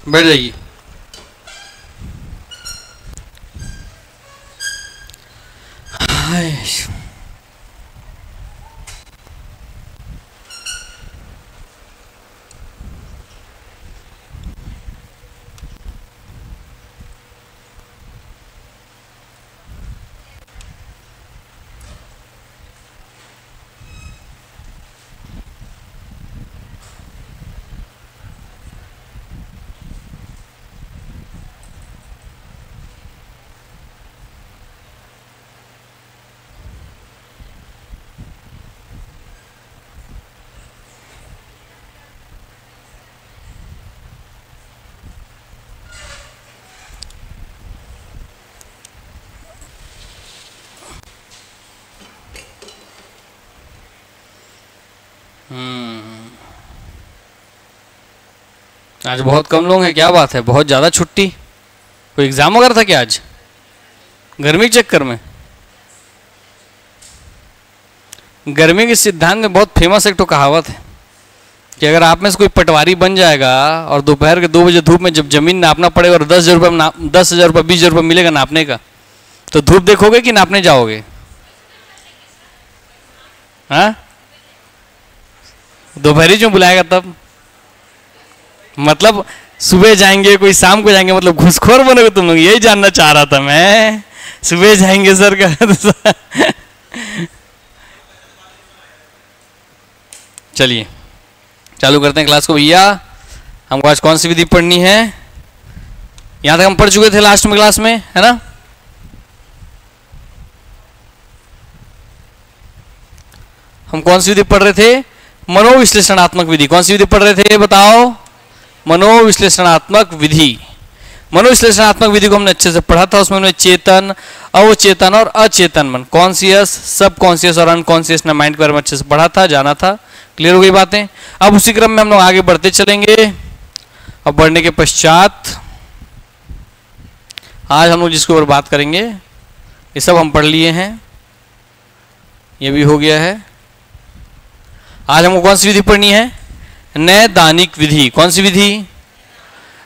बैठ जाइए। आज बहुत कम लोग हैं, क्या बात है? बहुत ज़्यादा छुट्टी? कोई एग्ज़ाम वगैरह था क्या आज? गर्मी के चक्कर में? गर्मी के सिद्धांत में बहुत फेमस एक तो कहावत है कि अगर आप में से कोई पटवारी बन जाएगा और दोपहर के 2 बजे धूप में जब जमीन नापना पड़ेगा और 10,000 रुपये 10,000 रुपये 20,000 रुपये मिलेगा नापने का, तो धूप देखोगे कि नापने जाओगे? हाँ, दोपहरी क्यों बुलाएगा तब? मतलब सुबह जाएंगे, कोई शाम को जाएंगे, मतलब घुसखोर बनोगे तुम लोग? यही जानना चाह रहा था मैं। सुबह जाएंगे सर का चलिए चालू करते हैं क्लास को भैया। हमको आज कौन सी विधि पढ़नी है? यहां तक हम पढ़ चुके थे लास्ट में क्लास में, है ना? हम कौन सी विधि पढ़ रहे थे? मनोविश्लेषणात्मक विधि। कौन सी विधि पढ़ रहे थे बताओ? मनोविश्लेषणात्मक विधि। मनोविश्लेषणात्मक विधि को हमने अच्छे से पढ़ा था। उसमें हमने चेतन, अवचेतन और अचेतन मन, कॉन्शियस, सब कॉन्शियस और अनकॉन्शियस माइंड के बारे में अच्छे से पढ़ा था, जाना था। क्लियर हो गई बातें? अब उसी क्रम में हम लोग आगे बढ़ते चलेंगे। अब बढ़ने के पश्चात आज हम लोग जिसके ऊपर बात करेंगे, ये सब हम पढ़ लिए हैं, ये भी हो गया है। आज हमको कौन सी विधि पढ़नी है? नैदानिक विधि। कौन सी विधि?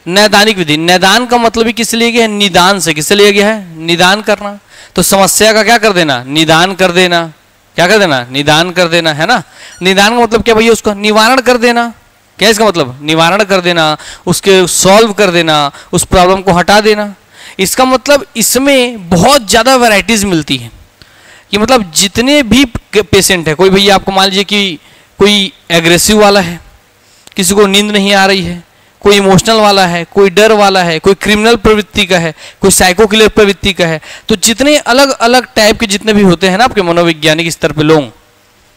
नैदानिक विधि। नैदान का मतलब ही किस लिए गया है? निदान से। किससे लिया गया है? निदान करना। तो समस्या का क्या कर देना? निदान कर देना। क्या कर देना? निदान कर देना, है ना? निदान का मतलब क्या भैया? उसका निवारण कर देना। क्या इसका मतलब? निवारण कर देना, उसके सॉल्व कर देना, उस प्रॉब्लम को हटा देना। इसका मतलब इसमें बहुत ज़्यादा वैरायटीज मिलती है कि मतलब जितने भी पेशेंट है, कोई भैया आपको मान लीजिए कि कोई एग्रेसिव वाला है, किसी को नींद नहीं आ रही है, कोई इमोशनल वाला है, कोई डर वाला है, कोई क्रिमिनल प्रवृत्ति का है, कोई साइको किलर प्रवृत्ति का है, तो जितने अलग अलग टाइप के जितने भी होते हैं ना आपके मनोवैज्ञानिक स्तर पे लोग,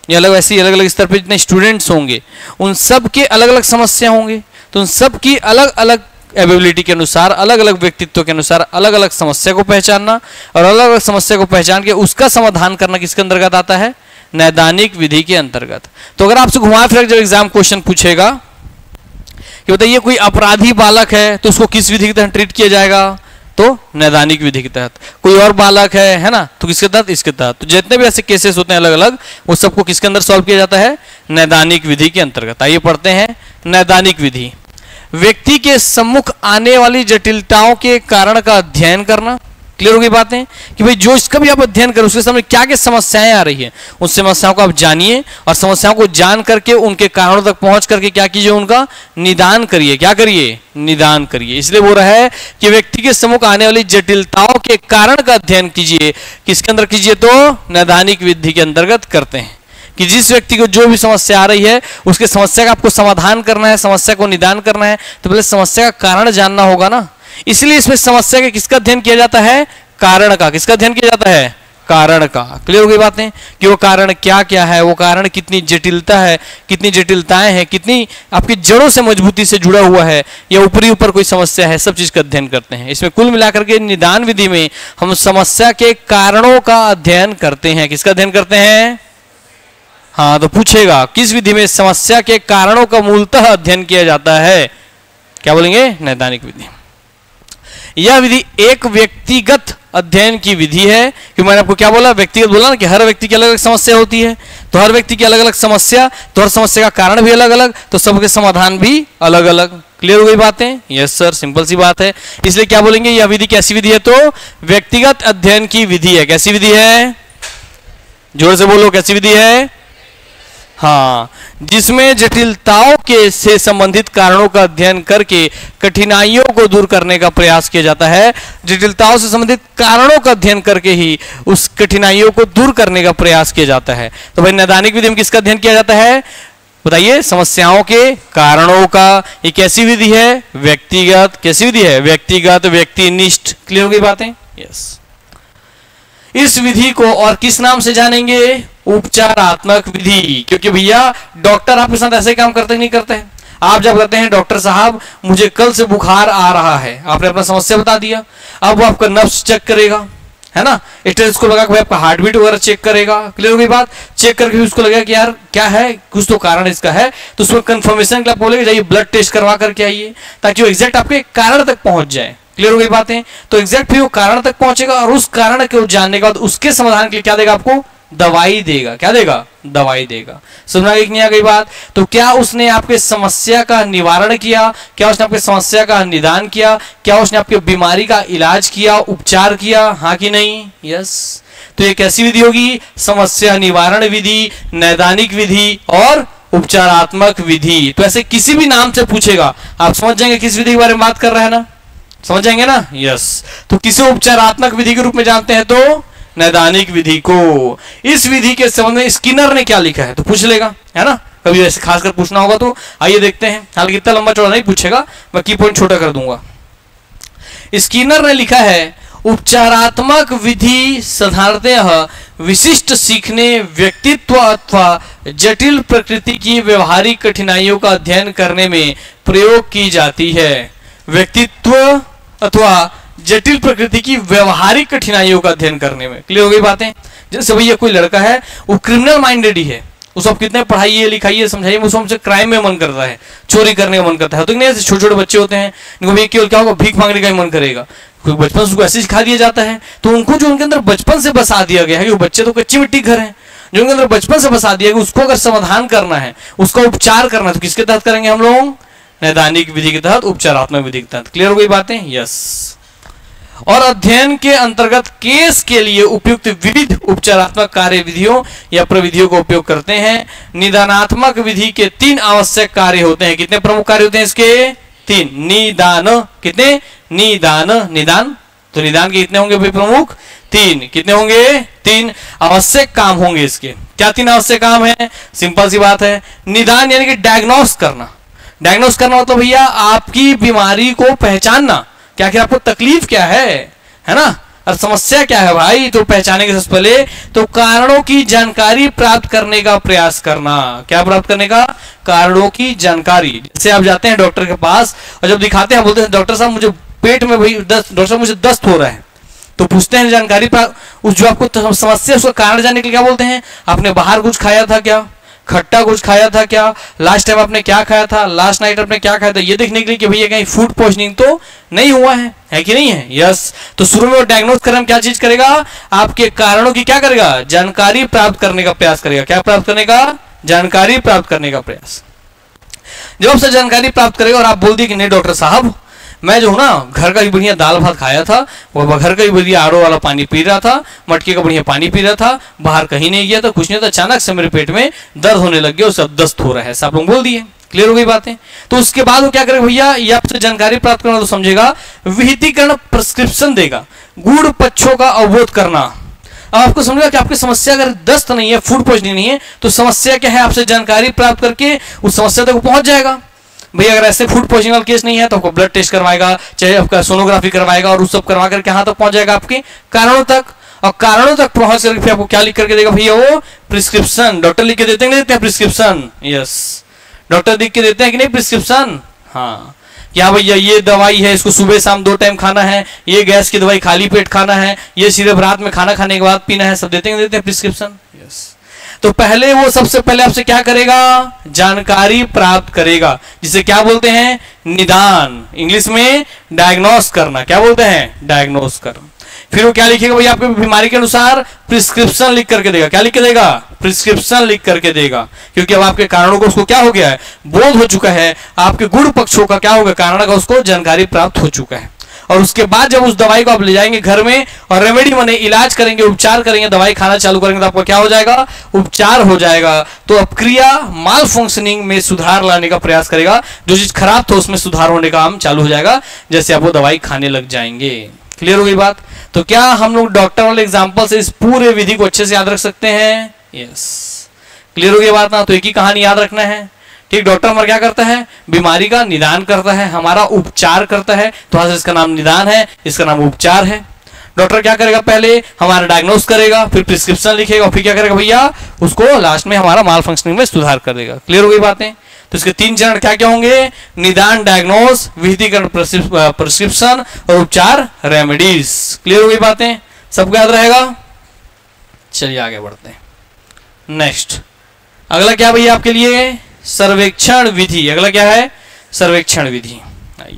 या अलग ऐसे अलग अलग स्तर पे जितने स्टूडेंट्स होंगे, उन सब के अलग अलग समस्या होंगे। तो उन सब की अलग अलग एबिलिटी के अनुसार, अलग अलग व्यक्तित्व के अनुसार अलग अलग समस्या को पहचानना और अलग अलग समस्या को पहचान के उसका समाधान करना किसके अंतर्गत आता है? नैदानिक विधि के अंतर्गत। तो अगर आपसे घुमा फिर जब एग्जाम क्वेश्चन पूछेगा कि बताइए कोई अपराधी बालक है तो उसको किस विधि के तहत ट्रीट किया जाएगा? तो नैदानिक विधि के तहत। कोई और बालक है ना, तो किसके तहत? इसके तहत। तो जितने भी ऐसे केसेस होते हैं अलग अलग, वो सबको किसके अंदर सॉल्व किया जाता है? नैदानिक विधि के अंतर्गत। आइए पढ़ते हैं नैदानिक विधि। व्यक्ति के सम्मुख आने वाली जटिलताओं के कारण का अध्ययन करना। क्लियर हो गई बातें कि भाई जो इसका भी आप अध्ययन करें, उसके सामने क्या क्या समस्याएं आ रही हैं, उन समस्याओं को आप जानिए और समस्याओं को जान करके उनके कारणों तक पहुंच करके क्या कीजिए? उनका निदान करिए। क्या करिए? निदान करिए। इसलिए बोल रहा है कि व्यक्ति के सम्मुख आने वाली जटिलताओं के कारण का अध्ययन कीजिए। किसके अंदर कीजिए? तो नैदानिक विधि के अंतर्गत करते हैं कि जिस व्यक्ति को जो भी समस्या आ रही है, उसके समस्या का आपको समाधान करना है, समस्या को निदान करना है, तो पहले समस्या का कारण जानना होगा ना। इसलिए इसमें समस्या के किसका अध्ययन किया जाता है? कारण का। किसका अध्ययन किया जाता है? कारण का। क्लियर हो गई बातें कि वो कारण क्या क्या है, वो कारण कितनी जटिलता है, कितनी जटिलताएं हैं, कितनी आपकी जड़ों से मजबूती से जुड़ा हुआ है, या ऊपरी ऊपर कोई समस्या है, सब चीज का अध्ययन करते हैं। इसमें कुल मिलाकर के निदान विधि में हम समस्या के कारणों का अध्ययन करते हैं। किसका अध्ययन करते हैं? हाँ, तो पूछेगा किस विधि में समस्या के कारणों का मूलतः अध्ययन किया जाता है? क्या बोलेंगे? नैदानिक विधि। यह विधि एक व्यक्तिगत अध्ययन की विधि है, क्योंकि मैंने आपको क्या बोला, व्यक्तिगत बोला ना कि हर व्यक्ति की अलग अलग समस्या होती है, तो हर व्यक्ति की अलग अलग समस्या, तो हर समस्या का कारण भी अलग अलग, तो सबके समाधान भी अलग अलग। क्लियर हो गई बातें? यस सर, सिंपल सी बात है। इसलिए क्या बोलेंगे, यह विधि कैसी विधि है, तो व्यक्तिगत अध्ययन की विधि है। कैसी विधि है, जोर से बोलो, कैसी विधि है? हाँ, जिसमें जटिलताओं के से संबंधित कारणों का अध्ययन करके कठिनाइयों को दूर करने का प्रयास किया जाता है। जटिलताओं से संबंधित कारणों का अध्ययन करके ही उस कठिनाइयों को दूर करने का प्रयास किया जाता है। तो भाई नैदानिक विधि में किसका अध्ययन किया जाता है, बताइए? समस्याओं के कारणों का। ये कैसी विधि है? व्यक्तिगत। कैसी विधि है? व्यक्तिगत, व्यक्तिनिष्ठ। क्लियर हो गई बातें? यस। इस विधि को और किस नाम से जानेंगे? उपचारात्मक विधि। क्योंकि भैया डॉक्टर आपके साथ ऐसे काम करते नहीं करते हैं। आप जब कहते हैं डॉक्टर साहब मुझे कल से बुखार आ रहा है, आपने अपना समस्या बता दिया, अब वो आपका नब्ज चेक करेगा, है ना, स्टेथोस्कोप लगा के आपका हार्ट बीट वगैरह चेक करेगा। क्लियर हो गई बात? चेक करके भी उसको लगेगा कि यार क्या है, कुछ तो कारण इसका है, तो उसमें कंफर्मेशन के लिए बोलेगा जाइए ब्लड टेस्ट करवा करके आइए, ताकि वो एग्जैक्ट आपके कारण तक पहुंच जाए। क्लियर हो गई बातें? तो एग्जैक्ट फिर वो कारण तक पहुंचेगा और उस कारण को जानने के बाद उसके समाधान के लिए क्या देगा आपको? दवाई देगा। क्या देगा? दवाई देगा। समझ आ गई बात? तो क्या उसने आपके समस्या का निवारण किया? क्या उसने आपके समस्या का निदान किया? क्या उसने आपकी बीमारी का इलाज किया, उपचार किया? हाँ कि नहीं? यस। तो ये कैसी विधि होगी? समस्या निवारण विधि, नैदानिक विधि और उपचारात्मक विधि। तो ऐसे किसी भी नाम से पूछेगा आप समझ जाएंगे किस विधि के बारे में बात कर रहा है ना, समझ जाएंगे ना? यस। तो किसे उपचारात्मक विधि के रूप में जानते हैं? तो नैदानिक विधि को। इस विधि के संबंध में स्किनर ने क्या लिखा है तो पूछ लेगा, है ना, कभी ऐसे खासकर पूछना होगा तो आइए देखते हैं। हालांकि इतना लंबा चौड़ा नहीं पूछेगा, मैं की पॉइंट छोटा कर दूंगा। स्किनर ने लिखा है उपचारात्मक विधि साधारणतः विशिष्ट सीखने, व्यक्तित्व अथवा जटिल प्रकृति की व्यवहारिक कठिनाइयों का अध्ययन करने में प्रयोग की जाती है। व्यक्तित्व अथवा जटिल प्रकृति की व्यवहारिक कठिनाइयों का अध्ययन करने में। क्लियर हो गई बातें? जैसे भैया कोई लड़का है वो क्रिमिनल माइंडेड ही है, उसको आप कितने पढ़ाइए लिखाइए समझाइए, उसको हमसे क्राइम में मन करता है, चोरी करने का मन करता है। तो नहीं, ऐसे छोटे छोटे बच्चे होते हैं इनको भैया केवल क्या होगा, भीख मांगने का ही मन करेगा। बचपन से उसको ऐसे सिखा दिया जाता है, तो उनको जो उनके अंदर बचपन से बसा दिया गया है, वो बच्चे तो कच्ची मिट्टी घर है, जो उनके अंदर बचपन से बसा दिया गया, उसको अगर समाधान करना है, उसका उपचार करना है, तो किसके तहत करेंगे हम लोग? नैदानिक विधि के तहत, उपचारात्मक विधि के तहत। क्लियर हो गई बातें? यस। और अध्ययन के अंतर्गत केस के लिए उपयुक्त विविध उपचारात्मक कार्य विधियों या प्रविधियों का उपयोग करते हैं। निदानात्मक विधि के 3 आवश्यक कार्य होते हैं। कितने प्रमुख कार्य होते हैं इसके? 3। निदान। कितने? निदान। निदान, तो निदान के कितने होंगे भाई प्रमुख? 3। कितने होंगे? 3 आवश्यक काम होंगे इसके। क्या 3 आवश्यक काम है? सिंपल सी बात है। निदान यानी कि डायग्नोस करना। डायग्नोस करना मतलब भैया आपकी बीमारी को पहचानना, क्या क्या आपको तकलीफ क्या है ना, और समस्या क्या है भाई, तो पहचाने के सबसे पहले तो कारणों की जानकारी प्राप्त करने का प्रयास करना। क्या प्राप्त करने का? कारणों की जानकारी। जैसे आप जाते हैं डॉक्टर के पास और जब दिखाते हैं बोलते हैं डॉक्टर साहब मुझे पेट में भाई डॉक्टर साहब मुझे दस्त हो रहा है, तो पूछते हैं जानकारी प्राप्त, उस जो आपको समस्या उसका कारण जानने के लिए क्या बोलते हैं? आपने बाहर कुछ खाया था क्या, खट्टा कुछ खाया था क्या, लास्ट टाइम आपने क्या खाया था, लास्ट नाइट आपने क्या खाया था, ये देखने के लिए कि भैया कहीं फूड पॉइजनिंग तो नहीं हुआ है कि नहीं है? यस। तो शुरू में वो डायग्नोस करने क्या चीज करेगा? आपके कारणों की क्या करेगा? जानकारी प्राप्त करने का प्रयास करेगा। क्या प्राप्त करने का? जानकारी प्राप्त करने का प्रयास। जब आपसे जानकारी प्राप्त करेगा और आप बोल दिए कि नहीं डॉक्टर साहब मैं जो हूं ना घर का ही बढ़िया दाल भात खाया था, वो घर का ही बढ़िया आरओ वाला पानी पी रहा था, मटके का बढ़िया पानी पी रहा था, बाहर कहीं नहीं गया था, कुछ नहीं था, अचानक से मेरे पेट में दर्द होने लग गया, उससे दस्त हो रहा है, सब लोग बोल दिए। क्लियर हो गई बातें? तो उसके बाद वो क्या करेगा भैया, ये आपसे जानकारी प्राप्त करना तो समझेगा, विहितीकरण प्रिस्क्रिप्शन देगा, गुण पक्षों का अवबोध करना। अब आपको समझेगा कि आपकी समस्या अगर दस्त नहीं है, फूड पॉइजनिंग नहीं है, तो समस्या क्या है, आपसे जानकारी प्राप्त करके उस समस्या तक पहुंच जाएगा। भैया अगर ऐसे फूड पॉइजनिंग वाला केस नहीं है तो आपको ब्लड टेस्ट करवाएगा, चाहे आपका सोनोग्राफी करवाएगा और उस सब करवा करके कहां तक पहुंच जाएगा? आपके कारणों तक। और कारणों तक पहुंच करके फिर आपको क्या लिख करके देगा भैया? वो प्रिस्क्रिप्शन। डॉक्टर लिख के देते हैं प्रिस्क्रिप्शन। यस, डॉक्टर लिख के देते हैं कि नहीं प्रिस्क्रिप्शन? हाँ, क्या भैया ये दवाई है, इसको सुबह शाम 2 टाइम खाना है, ये गैस की दवाई खाली पेट खाना है, ये सिर्फ रात में खाना खाने के बाद पीना है, सब देते हैं प्रिस्क्रिप्शन। यस। तो पहले वो सबसे पहले आपसे क्या करेगा, जानकारी प्राप्त करेगा, जिसे क्या बोलते हैं, निदान, इंग्लिश में डायग्नोस करना, क्या बोलते हैं, डायग्नोस करना। फिर वो क्या लिखेगा भैया, आपके बीमारी के अनुसार प्रिस्क्रिप्शन लिख करके देगा, क्या लिख के देगा, प्रिस्क्रिप्शन लिख करके देगा, क्योंकि अब आपके कारणों को उसको क्या हो गया है, बोध हो चुका है, आपके गुण पक्षों का क्या होगा, कारण का उसको जानकारी प्राप्त हो चुका है। और उसके बाद जब उस दवाई को आप ले जाएंगे घर में और रेमेडी माने इलाज करेंगे, उपचार करेंगे, दवाई खाना चालू करेंगे, तो आपका क्या हो जाएगा, उपचार हो जाएगा। तो अब क्रिया माल फंक्शनिंग में सुधार लाने का प्रयास करेगा, जो चीज खराब था उसमें सुधार होने का काम चालू हो जाएगा, जैसे आप वो दवाई खाने लग जाएंगे। क्लियर हो गई बात? तो क्या हम लोग डॉक्टर वाले एग्जाम्पल से इस पूरे विधि को अच्छे से याद रख सकते हैं? यस, क्लियर हो गई बात ना? तो एक ही कहानी याद रखना है, ठीक। डॉक्टर हमारा क्या करता है, बीमारी का निदान करता है, हमारा उपचार करता है, तो इसका नाम निदान है, इसका नाम उपचार है। डॉक्टर क्या करेगा, पहले हमारा डायग्नोस करेगा, फिर प्रिस्क्रिप्शन लिखेगा, फिर क्या करेगा भैया, उसको लास्ट में हमारा माल फंक्शनिंग में सुधार कर देगा। क्लियर हो गई बातें? तो इसके 3 चरण क्या क्या होंगे, निदान डायग्नोस, विधिकरण प्रिस्क्रिप्शन और उपचार रेमेडीज। क्लियर हो गई बातें? सबको याद रहेगा? चलिए आगे बढ़ते हैं। नेक्स्ट अगला क्या भैया आपके लिए, सर्वेक्षण विधि। अगला क्या है, सर्वेक्षण विधि। आइए,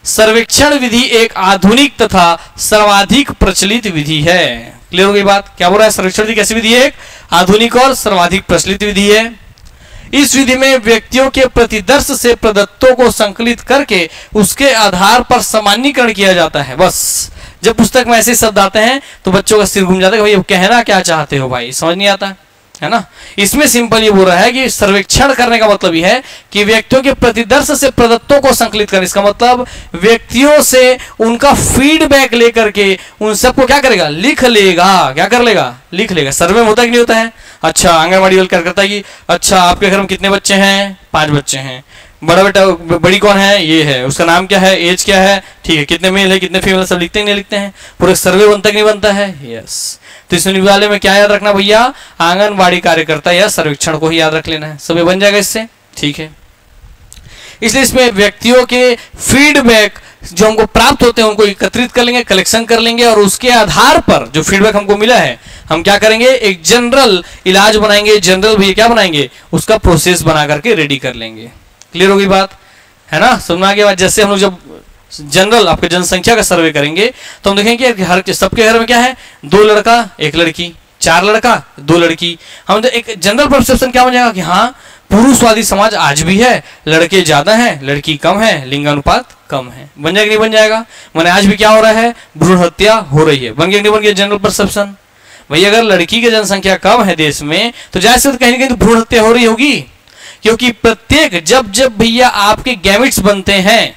सर्वेक्षण विधि एक आधुनिक तथा सर्वाधिक प्रचलित विधि है। क्लियर हो गई बात? क्या बोल रहा है, सर्वेक्षण विधि कैसी विधि है, एक आधुनिक और सर्वाधिक प्रचलित विधि है। इस विधि में व्यक्तियों के प्रतिदर्श से प्रदत्तों को संकलित करके उसके आधार पर सामान्यीकरण किया जाता है। बस जब पुस्तक में ऐसे शब्द आते हैं तो बच्चों का सिर घूम जाता है, भाई कहना क्या चाहते हो भाई, समझ नहीं आता है ना। इसमें सिंपल ये बोल रहा है कि सर्वेक्षण करने का मतलब ये है कि व्यक्तियों के प्रतिदर्श से प्रदत्तों को संकलित करना। इसका मतलब व्यक्तियों से उनका फीडबैक लेकर के उन सबको क्या करेगा, लिख लेगा। क्या कर लेगा, लिख लेगा। सर्वे में होता है कि नहीं होता है? अच्छा, आंगनबाड़ी वाला क्या करता है कि अच्छा आपके घर में कितने बच्चे हैं, 5 बच्चे हैं, बड़ा बेटा बड़ी कौन है, ये है, उसका नाम क्या है, एज क्या है, ठीक है, कितने मेल है कितने फीमेल, सब लिखते हैं नहीं लिखते हैं, पूरा सर्वे बनता कि नहीं बनता है? यस। तो इस वाले में क्या याद रखना भैया, आंगनबाड़ी कार्यकर्ता या सर्वेक्षण को ही याद रख लेना है, सब बन जाएगा इससे, ठीक है। इसलिए इसमें व्यक्तियों के फीडबैक जो हमको प्राप्त होते हैं उनको एकत्रित कर लेंगे, कलेक्शन कर लेंगे, और उसके आधार पर जो फीडबैक हमको मिला है हम क्या करेंगे, एक जनरल इलाज बनाएंगे। जनरल भी क्या बनाएंगे, उसका प्रोसेस बना करके रेडी कर लेंगे। क्लियर हो गई बात है ना? समझ के बाद जैसे हम लोग जब जनरल आपके जनसंख्या का सर्वे करेंगे तो हम देखेंगे कि हर सबके घर में क्या है, 2 लड़का 1 लड़की, 4 लड़का 2 लड़की। हम तो एक जनरल परसेप्शन क्या बन जाएगा कि हाँ पुरुषवादी समाज आज भी है, लड़के ज्यादा हैं लड़की कम है, लिंगानुपात कम है। बन जाएगा नहीं बन जाएगा? मैंने आज भी क्या हो रहा है, भ्रूण हत्या हो रही है। बन गया नहीं बन गया जनरल परसेप्शन? भाई अगर लड़की की जनसंख्या कम है देश में तो जैसे तो कहीं ना कहीं तो भ्रूण हत्या हो रही होगी, क्योंकि प्रत्येक जब जब भैया आपके गैमेट्स बनते हैं,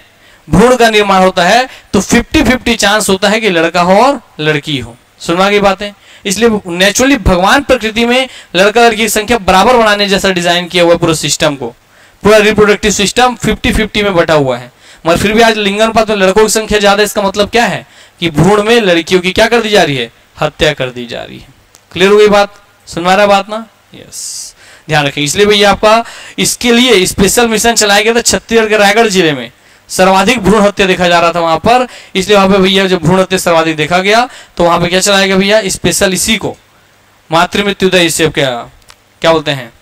भ्रूण का निर्माण होता है, तो 50-50 चांस होता है कि लड़का हो और लड़की हो। सुनवा की बातें? इसलिए नेचुरली भगवान प्रकृति में लड़का लड़की की संख्या बराबर बनाने जैसा डिजाइन किया हुआ है पूरे सिस्टम को। पूरा रिप्रोडक्टिव सिस्टम 50-50 में बटा हुआ है, मगर फिर भी आज लिंगानुपात में लड़कों की संख्या ज्यादा। इसका मतलब क्या है कि भ्रूण में लड़कियों की क्या कर दी जा रही है, हत्या कर दी जा रही है। क्लियर हो गई बात? सुनवा रहा बात ना? यस, ध्यान रखें। इसलिए भैया आपका इसके लिए स्पेशल मिशन चलाया गया था छत्तीसगढ़ के रायगढ़ जिले में। सर्वाधिक भ्रूण हत्या देखा जा रहा था वहां पर, इसलिए वहां पे भैया जब भ्रूण हत्या सर्वाधिक देखा गया तो वहां पे क्या चलाया गया भैया, स्पेशल इसी को मातृ मृत्युदय, इससे क्या बोलते हैं,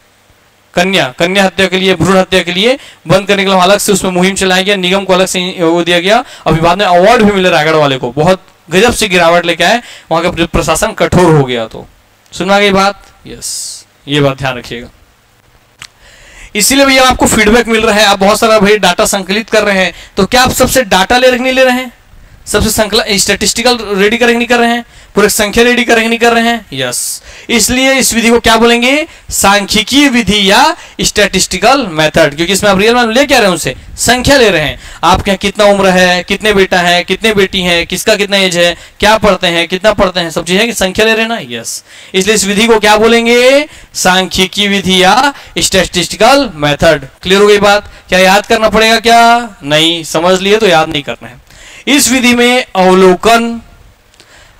कन्या हत्या के लिए, भ्रूण हत्या के लिए बंद करने के लिए अलग से उसमें मुहिम चलाया गया, निगम को अलग से वो दिया गया। अभी बाद में अवार्ड भी मिले रायगढ़ वाले को, बहुत गजब से गिरावट लेके आए, वहां का प्रशासन कठोर हो गया। तो सुनवा गई बात? यस, ये बात ध्यान रखिएगा। इसीलिए भैया आपको फीडबैक मिल रहा है, आप बहुत सारा भाई डाटा संकलित कर रहे हैं, तो क्या आप सबसे डाटा ले रहे हैं, सबसे स्टैटिस्टिकल रेडी करेंगे नहीं कर रहे हैं, पूरे संख्या रेडी करेंगे नहीं कर रहे हैं? यस। इसलिए इस विधि को क्या बोलेंगे, सांख्यिकीय विधि या स्टैटिस्टिकल मेथड, क्योंकि इसमें आप रियल में ले क्या रहे हैं, उनसे संख्या ले रहे हैं। आपके यहाँ कितना उम्र है, कितने बेटा है, कितने बेटी है, किसका कितना एज है, क्या पढ़ते हैं, कितना पढ़ते हैं, सब चीजें कि संख्या ले रहे हैं ना। यस, इसलिए इस विधि को क्या बोलेंगे, सांख्यिकीय विधि या स्टैटिस्टिकल मेथड। क्लियर हो गई बात? क्या याद करना पड़ेगा? क्या नहीं समझ लिए तो याद नहीं करना है। इस विधि में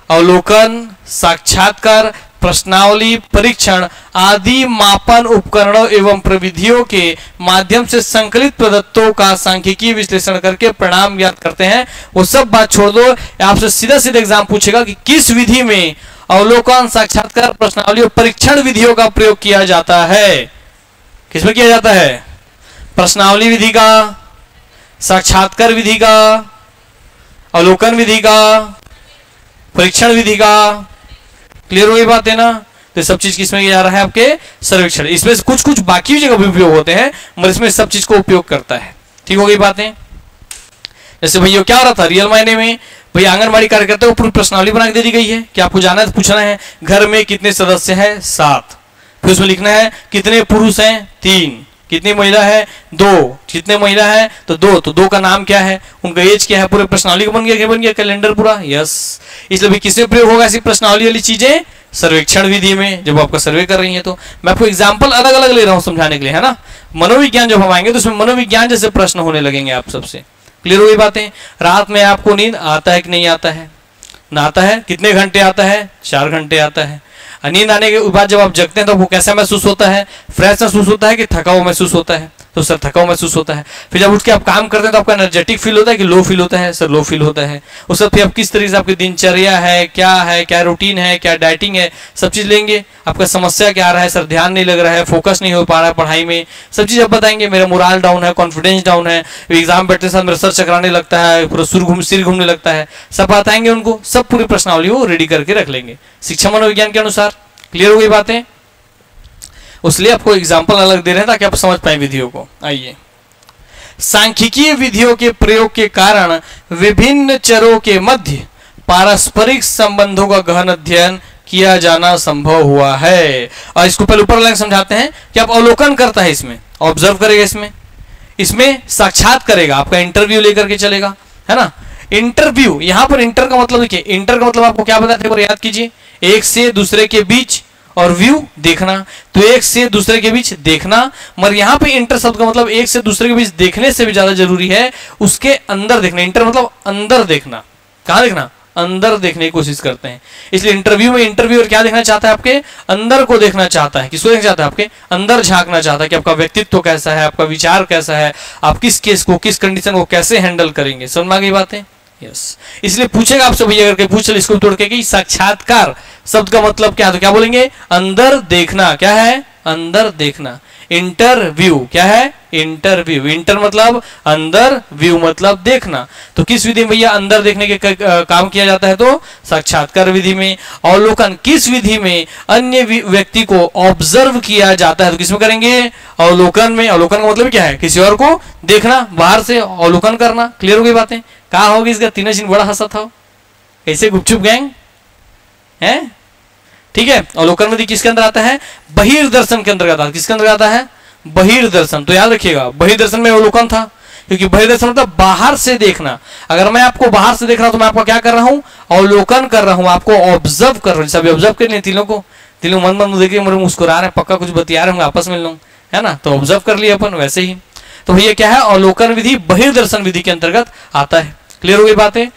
अवलोकन, साक्षात्कार, प्रश्नावली, परीक्षण आदि मापन उपकरणों एवं प्रविधियों के माध्यम से संकलित प्रदत्तों का सांख्यिकीय विश्लेषण करके परिणाम ज्ञात करते हैं। वो सब बात छोड़ दो, आपसे सीधा एग्जाम पूछेगा कि किस विधि में अवलोकन, साक्षात्कार, प्रश्नावली और परीक्षण विधियों का प्रयोग किया जाता है। किसमें किया जाता है? प्रश्नावली विधि का, साक्षात्कार विधि का, अवलोकन विधि का, परीक्षण विधि का। क्लियर हो गई बात है ना? तो सब चीज किसमें किया जा रहा है? आपके सर्वेक्षण। इसमें से कुछ कुछ बाकी जगह भी उपयोग होते हैं, मगर इसमें सब चीज को उपयोग करता है। ठीक हो गई बातें? जैसे भैया क्या हो रहा था रियल मायने में, भैया आंगनबाड़ी कार्यकर्ता को पूरी प्रश्नावली बना के दे दी गई है कि आपको जाना है, पूछना है घर में कितने सदस्य हैं? 7। फिर उसमें लिखना है कितने पुरुष हैं? 3। कितनी महिला है? 2। कितने महिला है? तो 2। तो 2 का नाम क्या है, उनका एज क्या है? पूरे प्रश्नावली को बन गया कैलेंडर पूरा। यस, इसलिए भी किसमें प्रयोग होगा ऐसी प्रश्नावली वाली चीजें? सर्वेक्षण विधि में, जब आपका सर्वे कर रही है। तो मैं आपको एग्जाम्पल अलग अलग ले रहा हूं समझाने के लिए, है ना। मनोविज्ञान जब हम आएंगे तो उसमें मनोविज्ञान जैसे प्रश्न होने लगेंगे आप सबसे। क्लियर हो गई बातें? रात में आपको नींद आता है कि नहीं आता है? ना आता है। कितने घंटे आता है? 4 घंटे आता है। नींद आने के बाद जब आप जगते हैं तो आपको कैसा महसूस होता है? फ्रेश महसूस होता है कि थका हुआ महसूस होता है? तो सर थका हुआ महसूस होता है। फिर जब उठ के आप काम करते हैं तो आपका एनर्जेटिक फील होता है कि लो फील होता है? सर लो फील होता है। उस वक्त फिर आप किस तरीके से आपकी दिनचर्या है, क्या रूटीन है, क्या डाइटिंग है, सब चीज लेंगे। आपका समस्या क्या आ रहा है? सर ध्यान नहीं लग रहा है, फोकस नहीं हो पा रहा है पढ़ाई में, सब चीज आप बताएंगे। मेरा मोरल डाउन है, कॉन्फिडेंस डाउन है, एग्जाम बैठने साथ मेरा सर चकराने लगता है, पूरा सिर घूमने लगता है, सब बताएंगे उनको। सब पूरी प्रश्नावली वो रेडी करके रख लेंगे शिक्षा मनोविज्ञान के अनुसार। क्लियर हो गई बातें? उसलिए आपको एग्जाम्पल अलग दे रहे हैं ताकि आप समझ पाए विधियों को। आइए, सांख्यिकीय विधियों के प्रयोग के कारण विभिन्न चरों के मध्य पारस्परिक संबंधों का गहन अध्ययन किया जाना संभव हुआ है। और इसको पहले ऊपर लाइन समझाते हैं कि आप अवलोकन करता है, इसमें ऑब्जर्व करेगा, इसमें साक्षात करेगा, आपका इंटरव्यू लेकर के चलेगा, है ना। इंटरव्यू, यहां पर इंटर का मतलब देखिए, इंटर का मतलब आपको क्या बताते हैं, याद कीजिए, एक से दूसरे के बीच, और व्यू देखना। तो एक से दूसरे के बीच देखना, मगर यहाँ पे इंटर शब्द का मतलब एक से दूसरे के बीच देखने से भी ज्यादा जरूरी है उसके अंदर देखना। इंटर मतलब अंदर देखना। कहां देखना? अंदर देखने की कोशिश करते हैं। इसलिए इंटरव्यू में इंटरव्यूअर क्या देखना चाहता है? आपके अंदर को देखना चाहता है। किसको देखना चाहता है? आपके अंदर झांकना चाहता है कि आपका व्यक्तित्व कैसा है, आपका विचार कैसा है, आप किस केस को, किस कंडीशन को कैसे हैंडल करेंगे। समझ में आ गई बातें? यस। इसलिए पूछेगा आपसे भैया करके पूछ ले इसको तोड़ के कि साक्षात्कार शब्द का मतलब क्या है, तो क्या बोलेंगे? अंदर देखना। क्या है? अंदर देखना। इंटरव्यू क्या है? इंटरव्यू। इंटर मतलब अंदर, व्यू मतलब देखना। तो किस विधि में भैया अंदर देखने के काम किया जाता है? तो साक्षात्कार विधि में। अवलोकन किस विधि में? अन्य व्यक्ति को ऑब्जर्व किया जाता है, तो किसमें करेंगे? अवलोकन में। अवलोकन का मतलब क्या है? किसी और को देखना, बाहर से अवलोकन करना। क्लियर हो गई बातें? कहा होगी इसका तीनों दिन बड़ा हंसा था ऐसे गुपचुप गैंग है। ठीक है, अवलोकन विधि किसके अंदर आता है? बहिर्दर्शन के अंदर आता है। किसके अंदर आता है? बहिर्दर्शन। तो याद रखिएगा, बहिर्दर्शन में अवलोकन था, क्योंकि बहिर्दर्शन मतलब बाहर से देखना। अगर मैं आपको बाहर से देख रहा हूं तो मैं आपको क्या कर रहा हूं? अवलोकन कर रहा हूं, आपको ऑब्जर्व कर रहा हूं। सभी ऑब्जर्व कर लिए तीनों को, तीनों मन मन देखिए मुझे मुस्कुरा रहे हैं, पक्का कुछ बतिया रहे होंगे आपस में लोग, है ना। तो ऑब्जर्व कर लिया अपन। वैसे ही तो भैया क्या है? अवलोकन विधि बहिर्दर्शन विधि के अंतर्गत आता है। क्लियर हो गई बातें?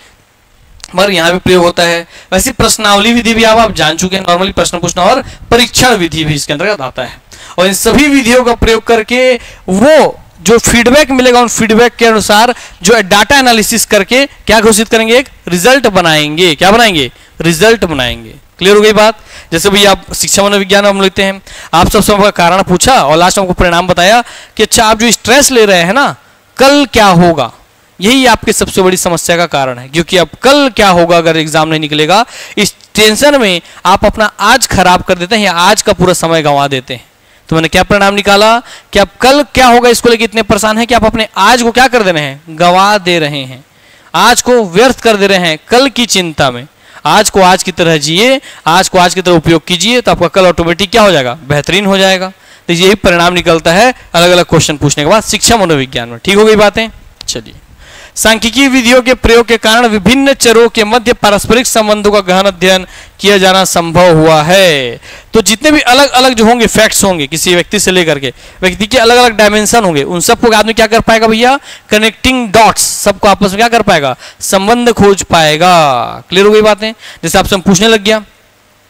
मगर यहाँ भी प्रयोग होता है। वैसे प्रश्नावली विधि भी आप जान चुके हैं, नॉर्मली प्रश्न पूछना, और परीक्षण विधि भी इसके अंतर्गत आता है। और इन सभी विधियों का प्रयोग करके वो जो फीडबैक मिलेगा उन फीडबैक के अनुसार जो डाटा एनालिसिस करके क्या घोषित करेंगे? एक रिजल्ट बनाएंगे। क्या बनाएंगे? रिजल्ट बनाएंगे। क्लियर हो गई बात? जैसे भाई आप शिक्षा मनोविज्ञान हम लेते हैं, आप सबसे आपका कारण पूछा और लास्ट में आपको परिणाम बताया कि अच्छा आप जो स्ट्रेस ले रहे हैं ना, कल क्या होगा, यही आपकी सबसे बड़ी समस्या का कारण है। क्योंकि अब कल क्या होगा अगर एग्जाम नहीं निकलेगा, इस टेंशन में आप अपना आज खराब कर देते हैं या आज का पूरा समय गंवा देते हैं। तो मैंने क्या परिणाम निकाला कि अब कल क्या होगा इसको लेकर इतने परेशान हैं कि आप अपने आज को क्या कर दे रहे हैं? गंवा दे रहे हैं, आज को व्यर्थ कर दे रहे हैं कल की चिंता में। आज को आज की तरह जिए, आज को आज की तरह उपयोग कीजिए, तो आपका कल ऑटोमेटिक क्या हो जाएगा? बेहतरीन हो जाएगा। तो यही परिणाम निकलता है अलग अलग क्वेश्चन पूछने के बाद शिक्षा मनोविज्ञान में। ठीक हो गई बातें? चलिए, सांख्यिकीय विधियों के प्रयोग के कारण विभिन्न चरों के मध्य पारस्परिक संबंधों का गहन अध्ययन किया जाना संभव हुआ है। तो जितने भी अलग अलग जो होंगे फैक्ट्स होंगे किसी व्यक्ति से लेकर के, व्यक्ति के अलग अलग डायमेंशन होंगे, उन सबको आदमी क्या कर पाएगा भैया? कनेक्टिंग डॉट्स, सबको आपस में क्या कर पाएगा? संबंध खोज पाएगा। क्लियर हो गई बातें? जैसे आपसे पूछने लग गया,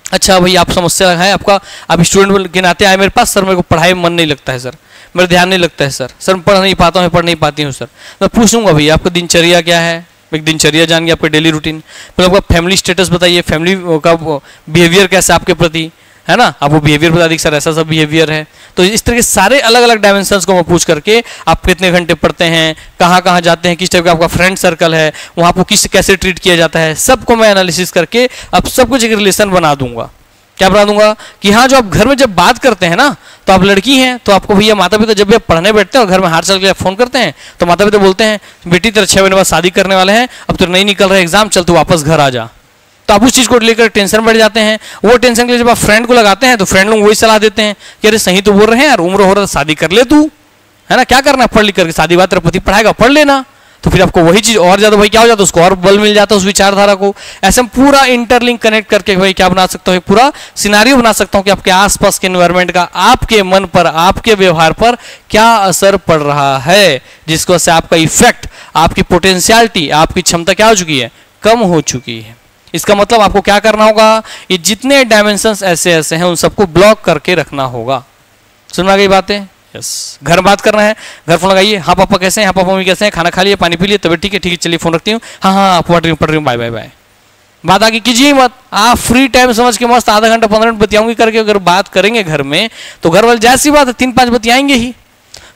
अच्छा भाई आप समस्या है आपका, आप स्टूडेंट के नाते आए मेरे पास, सर मेरे को पढ़ाई में मन नहीं लगता है सर, मेरा ध्यान नहीं लगता है सर, मैं पढ़ नहीं पाता हूँ, पढ़ नहीं पाती हूँ सर। मैं पूछूंगा भैया आपका दिनचर्या क्या है, एक दिनचर्या जान गए, आपके डेली रूटीन। फिर आपका फैमिली स्टेटस बताइए, फैमिली का बिहेवियर कैसा आपके प्रति, है ना, आपको बिहेवियर बता दी सर ऐसा सब बिहेवियर है। तो इस तरह के सारे अलग अलग डायमेंशंस को मैं पूछ करके आप कितने घंटे पढ़ते हैं, कहाँ कहाँ जाते हैं, किस टाइप का आपका फ्रेंड सर्कल है, वहाँ आपको किस कैसे ट्रीट किया जाता है, सबको मैं एनालिसिस करके अब सब कुछ एक रिलेशन बना दूंगा। क्या बना दूंगा कि हाँ, जो आप घर में जब बात करते हैं ना, तो आप लड़की हैं तो आपको भैया माता पिता जब भी आप पढ़ने बैठते हैं और घर में हाथ चल के फोन करते हैं तो माता पिता बोलते हैं बेटी तेरे 6 महीने बाद शादी करने वाले हैं, अब तो नहीं निकल रहा है एग्जाम, चल तू वापस घर आ जा। तो आप उस चीज़ को लेकर टेंशन बढ़ जाते हैं। वो टेंशन के लिए जब आप फ्रेंड को लगाते हैं तो फ्रेंड लोग वही सलाह देते हैं कि अरे सही तो बोल रहे हैं यार, उम्र हो रहा है शादी कर ले तू, है ना, क्या करना है पढ़ लिख करके, शादी बात तेरा पति पढ़ाएगा, पढ़ लेना। तो फिर आपको वही चीज़ और ज़्यादा, भाई क्या हो जाता है, उसको और बल मिल जाता है उस विचारधारा को। ऐसे में पूरा इंटरलिंक कनेक्ट करके भाई क्या बना सकता हूँ, पूरा सिनारियो बना सकता हूँ कि आपके आसपास के एनवायरनमेंट का आपके मन पर, आपके व्यवहार पर क्या असर पड़ रहा है, जिसको से आपका इफेक्ट, आपकी पोटेंशियलिटी, आपकी क्षमता क्या हो चुकी है, कम हो चुकी है। इसका मतलब आपको क्या करना होगा, ये जितने डायमेंशंस ऐसे ऐसे हैं उन सबको ब्लॉक करके रखना होगा। सुनना गई बातें? यस। घर बात करना है, घर फोन लगाइए, हाँ पापा कैसे हैं, हाँ पापा मम्मी कैसे हैं, खाना खा लिए, पानी पी लिए, तबियत ठीक है, चलिए फोन रखती हूँ, हाँ हाँ पढ़ रही हूँ, बाय बाय बाय। बात आगे कीजिए मत, आप फ्री टाइम समझ के मस्त आधा घंटा 15 मिनट बतियाऊंगी करके अगर बात करेंगे घर में तो घर वाले जैसी बात है 3-5 बतियाएंगे ही।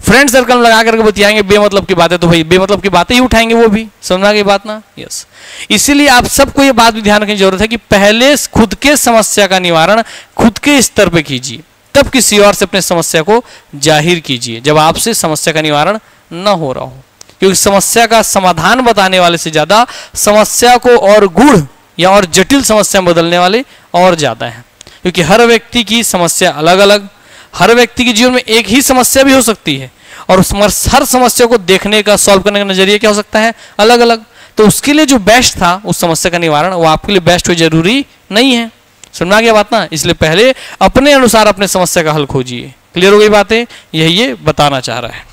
फ्रेंड सर्कल में लगा करके बतियाएंगे बेमतलब की बातें, तो भाई बेमतलब की बातें ही उठाएंगे वो भी। समझना की बात ना? यस। इसीलिए आप सबको ये बात भी ध्यान रखने की जरूरत है कि पहले खुद के समस्या का निवारण खुद के स्तर पे कीजिए, तब किसी और से अपने समस्या को जाहिर कीजिए जब आपसे समस्या का निवारण न हो रहा हो। क्योंकि समस्या का समाधान बताने वाले से ज्यादा समस्या को और गूढ़ या और जटिल समस्या में बदलने वाले और ज्यादा हैं। क्योंकि हर व्यक्ति की समस्या अलग अलग, हर व्यक्ति के जीवन में एक ही समस्या भी हो सकती है और उस हर समस्या को देखने का, सॉल्व करने का नजरिया क्या हो सकता है, अलग अलग। तो उसके लिए जो बेस्ट था उस समस्या का निवारण, वो आपके लिए बेस्ट हो जरूरी नहीं है। समझा गया बात ना? इसलिए पहले अपने अनुसार अपने समस्या का हल खोजिए। क्लियर हो गई बातें? यही ये बताना चाह रहा है।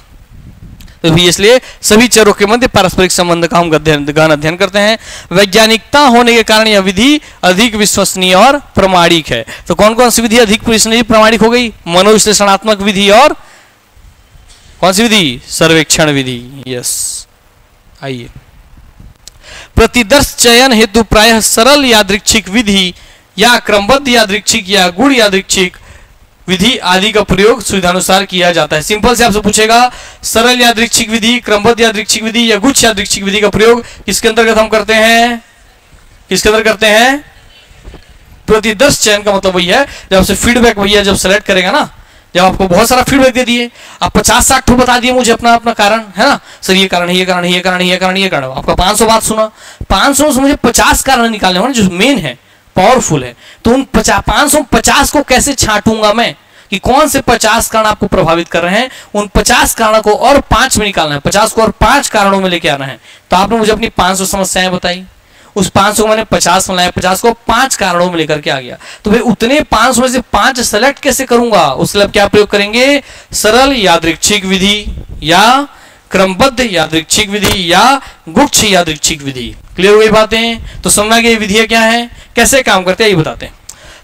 तो इसलिए सभी चरों के मध्य पारस्परिक संबंध का हम गहन अध्ययन करते हैं। वैज्ञानिकता होने के कारण यह विधि अधिक विश्वसनीय और प्रमाणिक है। तो कौन कौन सी विधि अधिक विश्वसनीय प्रमाणिक हो गई? मनोविश्लेषणात्मक विधि और कौन सी विधि? सर्वेक्षण विधि। यस। आइए, प्रतिदर्श चयन हेतु प्रायः सरल यादृच्छिक विधि या क्रमबद्ध यादृच्छिक या गुण यादृच्छिक विधि आदि का प्रयोग सुविधानुसार किया जाता है। सिंपल से आपसे पूछेगा सरल यादृच्छिक विधि, क्रमबद्ध यादृच्छिक विधि या गुच्छ यादृच्छिक विधि का प्रयोग किसके अंतर्गत हम करते हैं? किसके अंदर करते हैं? प्रतिदर्श चयन का मतलब वही है जब आपसे फीडबैक भैया जब सेलेक्ट करेगा ना, जब आपको बहुत सारा फीडबैक दे दिए, आप 50-60 ठो बता दिए मुझे अपना अपना कारण, है ना, सर ये कारण है, ये कारण है, ये कारण है, ये कारण, ये कारण, आपका 500 बात सुना, 500 से मुझे 50 कारण निकालने होंगे जो मेन है, पावरफुल है। तो उन 550 को कैसे छांटूंगा मैं कि कौन से 50 कारण आपको प्रभावित कर रहे हैं? उन 50 कारणों को और 5 में निकालना है, 50 को और 5 कारणों में लेके आना है। तो आपने मुझे अपनी 500 समस्याएं बताई, उस 500 को मैंने 50 में लाया, 50 को 5 कारणों में लेकर के आ गया। तो भाई उतने 500 में से 5 सेलेक्ट कैसे करूंगा? उसके लिए क्या प्रयोग करेंगे? सरल यादृच्छिक विधि या क्रमबद्ध यादृच्छिक विधि या गुच्छ यादृच्छिक विधि। क्लियर हो गई बातें? तो समझना कि ये विधियां क्या है, कैसे काम करते हैं, ये बताते हैं।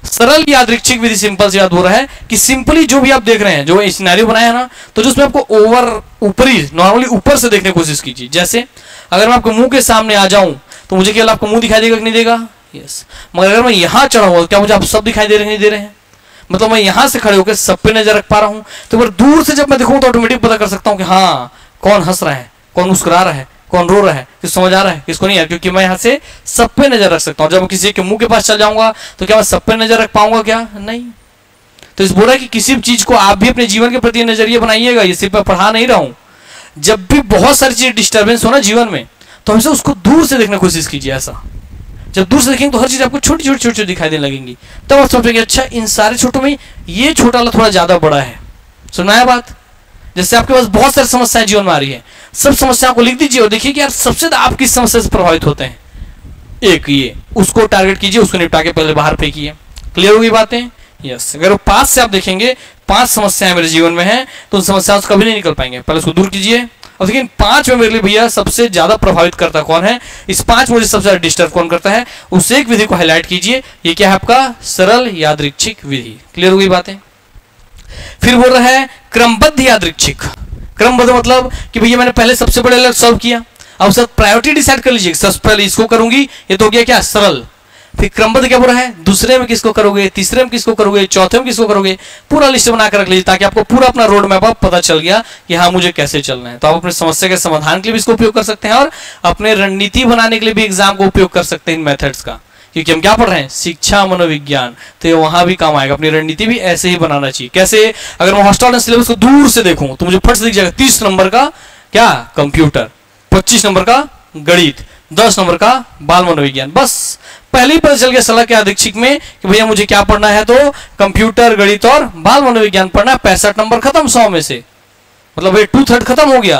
सरल यादृच्छिक विधि सिंपल से याद हो रहा है कि सिंपली जो भी आप देख रहे हैं, जो सिनेरियो बनाया है ना, तो जिसमें आपको ऊपरी नॉर्मली ऊपर से देखने की कोशिश कीजिए। जैसे अगर मैं आपके मुंह के सामने आ जाऊं तो मुझे केवल आपको मुंह दिखाई देगा कि नहीं देगा? यस। मगर अगर मैं यहां चढ़ा हुआ क्या मुझे आप सब दिखाई दे रहे नहीं दे रहे हैं? मतलब मैं यहां से खड़े होकर सब पे नजर रख पा रहा हूं। तो अगर दूर से जब मैं देखूं तो ऑटोमेटिक पता कर सकता हूं कि हाँ कौन हंस रहा है, कौन मुस्कुरा रहा है, कौन रो रहा है, किस समझ आ रहा है, किसको नहीं आ रहा, क्योंकि मैं यहाँ से सब पे नजर रख सकता हूँ। जब मैं किसी के मुंह के पास चल जाऊंगा तो क्या मैं सब पे नजर रख पाऊंगा? क्या नहीं। तो इस बोल रहा है कि किसी भी चीज को आप भी अपने जीवन के प्रति नजरिया बनाइएगा। ये सिर्फ मैं पढ़ा नहीं रहा हूं। जब भी बहुत सारी चीजें डिस्टर्बेंस हो ना जीवन में, तो हमसे उसको दूर से देखने की कोशिश कीजिए। ऐसा जब दूर से देखेंगे तो हर चीज आपको छोटी छोटी छोटी दिखाई देने लगेंगी। तब आप समझेंगे अच्छा इन सारे छोटों में ये छोटा वाला थोड़ा ज्यादा बड़ा है। सुना है बात? जैसे आपके पास बहुत सारी समस्याएं जीवन में आ रही है, सब समस्याओं को लिख दीजिए और देखिए कि यार सबसे ज्यादा आप किस समस्या से प्रभावित होते हैं। एक ये उसको टारगेट कीजिए, उसको निपटा के पहले बाहर फेंकिए। क्लियर होगी बातें? यस। अगर वो 5 से आप देखेंगे 5 समस्याएं मेरे जीवन में हैं तो उन समस्याओं से कभी नहीं निकल पाएंगे, पहले उसको दूर कीजिए। और लेकिन 5 में मेरे लिए भैया सबसे ज्यादा प्रभावित करता कौन है, इस 5 मुझे सबसे ज्यादा डिस्टर्ब कौन करता है, उस एक विधि को हाईलाइट कीजिए। ये क्या है आपका? सरल यादृच्छिक विधि। क्लियर होगी बातें? फिर बोल रहा है क्रमबद्ध यादृच्छिक। क्रमबद्ध मतलब कि भैया मैंने पहले सबसे बड़े लक्ष्य सॉल्व किया, अब सर प्रायोरिटी डिसाइड कर लीजिए, सबसे पहले इसको करूंगी, ये तो हो गया क्या सरल। फिर क्रमबद्ध क्या बोल रहा है, दूसरे में किसको करोगे, तीसरे में किसको करोगे, चौथे में किसको करोगे, पूरा लिस्ट बनाकर रख लीजिए ताकि आपको पूरा अपना रोड मैप पता चल गया कि हाँ मुझे कैसे चलना है। तो आप अपनी समस्या के समाधान के लिए भी इसको उपयोग कर सकते हैं और अपने रणनीति बनाने के लिए भी एग्जाम को उपयोग कर सकते हैं इन मेथड्स का, क्योंकि हम क्या पढ़ रहे हैं, शिक्षा मनोविज्ञान, तो ये वहां भी काम आएगा। अपनी रणनीति भी ऐसे ही बनाना चाहिए। कैसे, अगर मैं हॉस्टल सिलेबस को दूर से देखूं तो मुझे फट से दिख जाएगा 30 नंबर का क्या कंप्यूटर, 25 नंबर का गणित, 10 नंबर का बाल मनोविज्ञान। बस पहले ही पता चल गया सलाह के अधीक्षक में कि भैया मुझे क्या पढ़ना है, तो कंप्यूटर, गणित और बाल मनोविज्ञान पढ़ना है। 65 नंबर खत्म 100 में से, मतलब भाई 2/3 खत्म हो गया।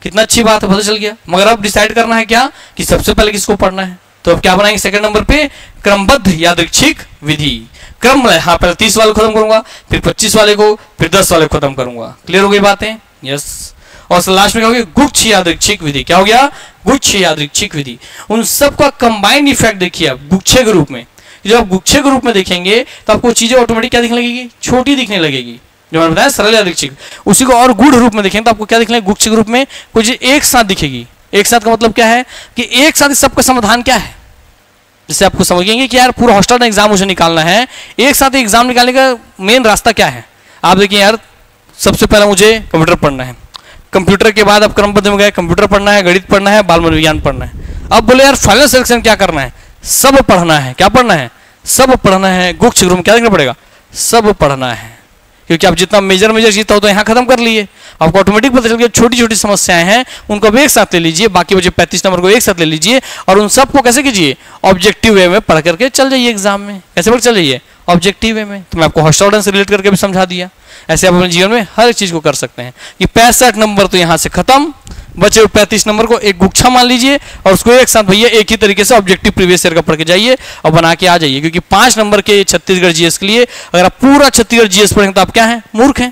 कितना अच्छी बात है, पता चल गया। मगर अब डिसाइड करना है क्या कि सबसे पहले किसको पढ़ना है। तो अब क्या बनाएंगे सेकंड नंबर पे, क्रमबद्ध यादृच्छिक विधि। क्रम है, हाँ पहले 30 वाले को खत्म करूंगा, फिर 25 वाले को, फिर 10 वाले को खत्म करूंगा। क्लियर हो गई बातें? यस। और लास्ट में क्या हो गया, गुच्छ यादृच्छिक विधि। क्या हो गया, गुच्छ यादृच्छिक विधि। उन सबका कंबाइंड इफेक्ट देखिए आप गुच्छे के रूप में। जब आप गुच्छे के रूप में देखेंगे तो आपको चीजें ऑटोमेटिक क्या दिखने लगेगी, छोटी दिखने लगेगी। जो मैंने बताया सरल यादृच्छिक, उसी को और गूढ़ रूप में देखेंगे तो आपको क्या दिखने लगेगा, गुच्छ के रूप में कुछ एक साथ दिखेगी। एक साथ का मतलब क्या है कि एक साथ इस सबका समाधान क्या है। जिससे आपको समझेंगे कि यार पूरा हॉस्टल का एग्जाम मुझे निकालना है, एक साथ एग्जाम निकालने का मेन रास्ता क्या है। आप देखिए यार, सबसे पहले मुझे कंप्यूटर पढ़ना है, कंप्यूटर के बाद अब क्रमबद्ध में गए, कंप्यूटर पढ़ना है, गणित पढ़ना है, बाल मनोविज्ञान पढ़ना है। अब बोले यार फाइनल सिलेक्शन क्या करना है, सब पढ़ना है। क्या पढ़ना है, सब पढ़ना है। गुच्छ रूम क्या देखना पड़ेगा, सब पढ़ना है। क्योंकि आप जितना मेजर जीता हो तो यहाँ खत्म कर लिए, आपको ऑटोमेटिक पता चल गया छोटी छोटी समस्याएं हैं उनको अब एक साथ ले लीजिए, बाकी बचे 35 नंबर को एक साथ ले लीजिए और उन सबको कैसे कीजिए, ऑब्जेक्टिव वे में पढ़ करके चल जाइए एग्जाम में। कैसे पढ़ चल जाइए, ऑब्जेक्टिव वे में। तो मैं आपको हॉस्टल से रिलेट करके भी समझा दिया। ऐसे आप अपने जीवन में हर एक चीज को कर सकते हैं कि 65 नंबर तो यहाँ से खत्म, बचे हुए 35 नंबर को एक गुच्छा मान लीजिए और उसको एक साथ भैया एक ही तरीके से ऑब्जेक्टिव प्रीवियस ईयर का पढ़ के जाइए और बना के आ जाइए। क्योंकि 5 नंबर के छत्तीसगढ़ जीएस के लिए अगर आप पूरा छत्तीसगढ़ जीएस पढ़ेंगे तो आप क्या हैं, मूर्ख हैं।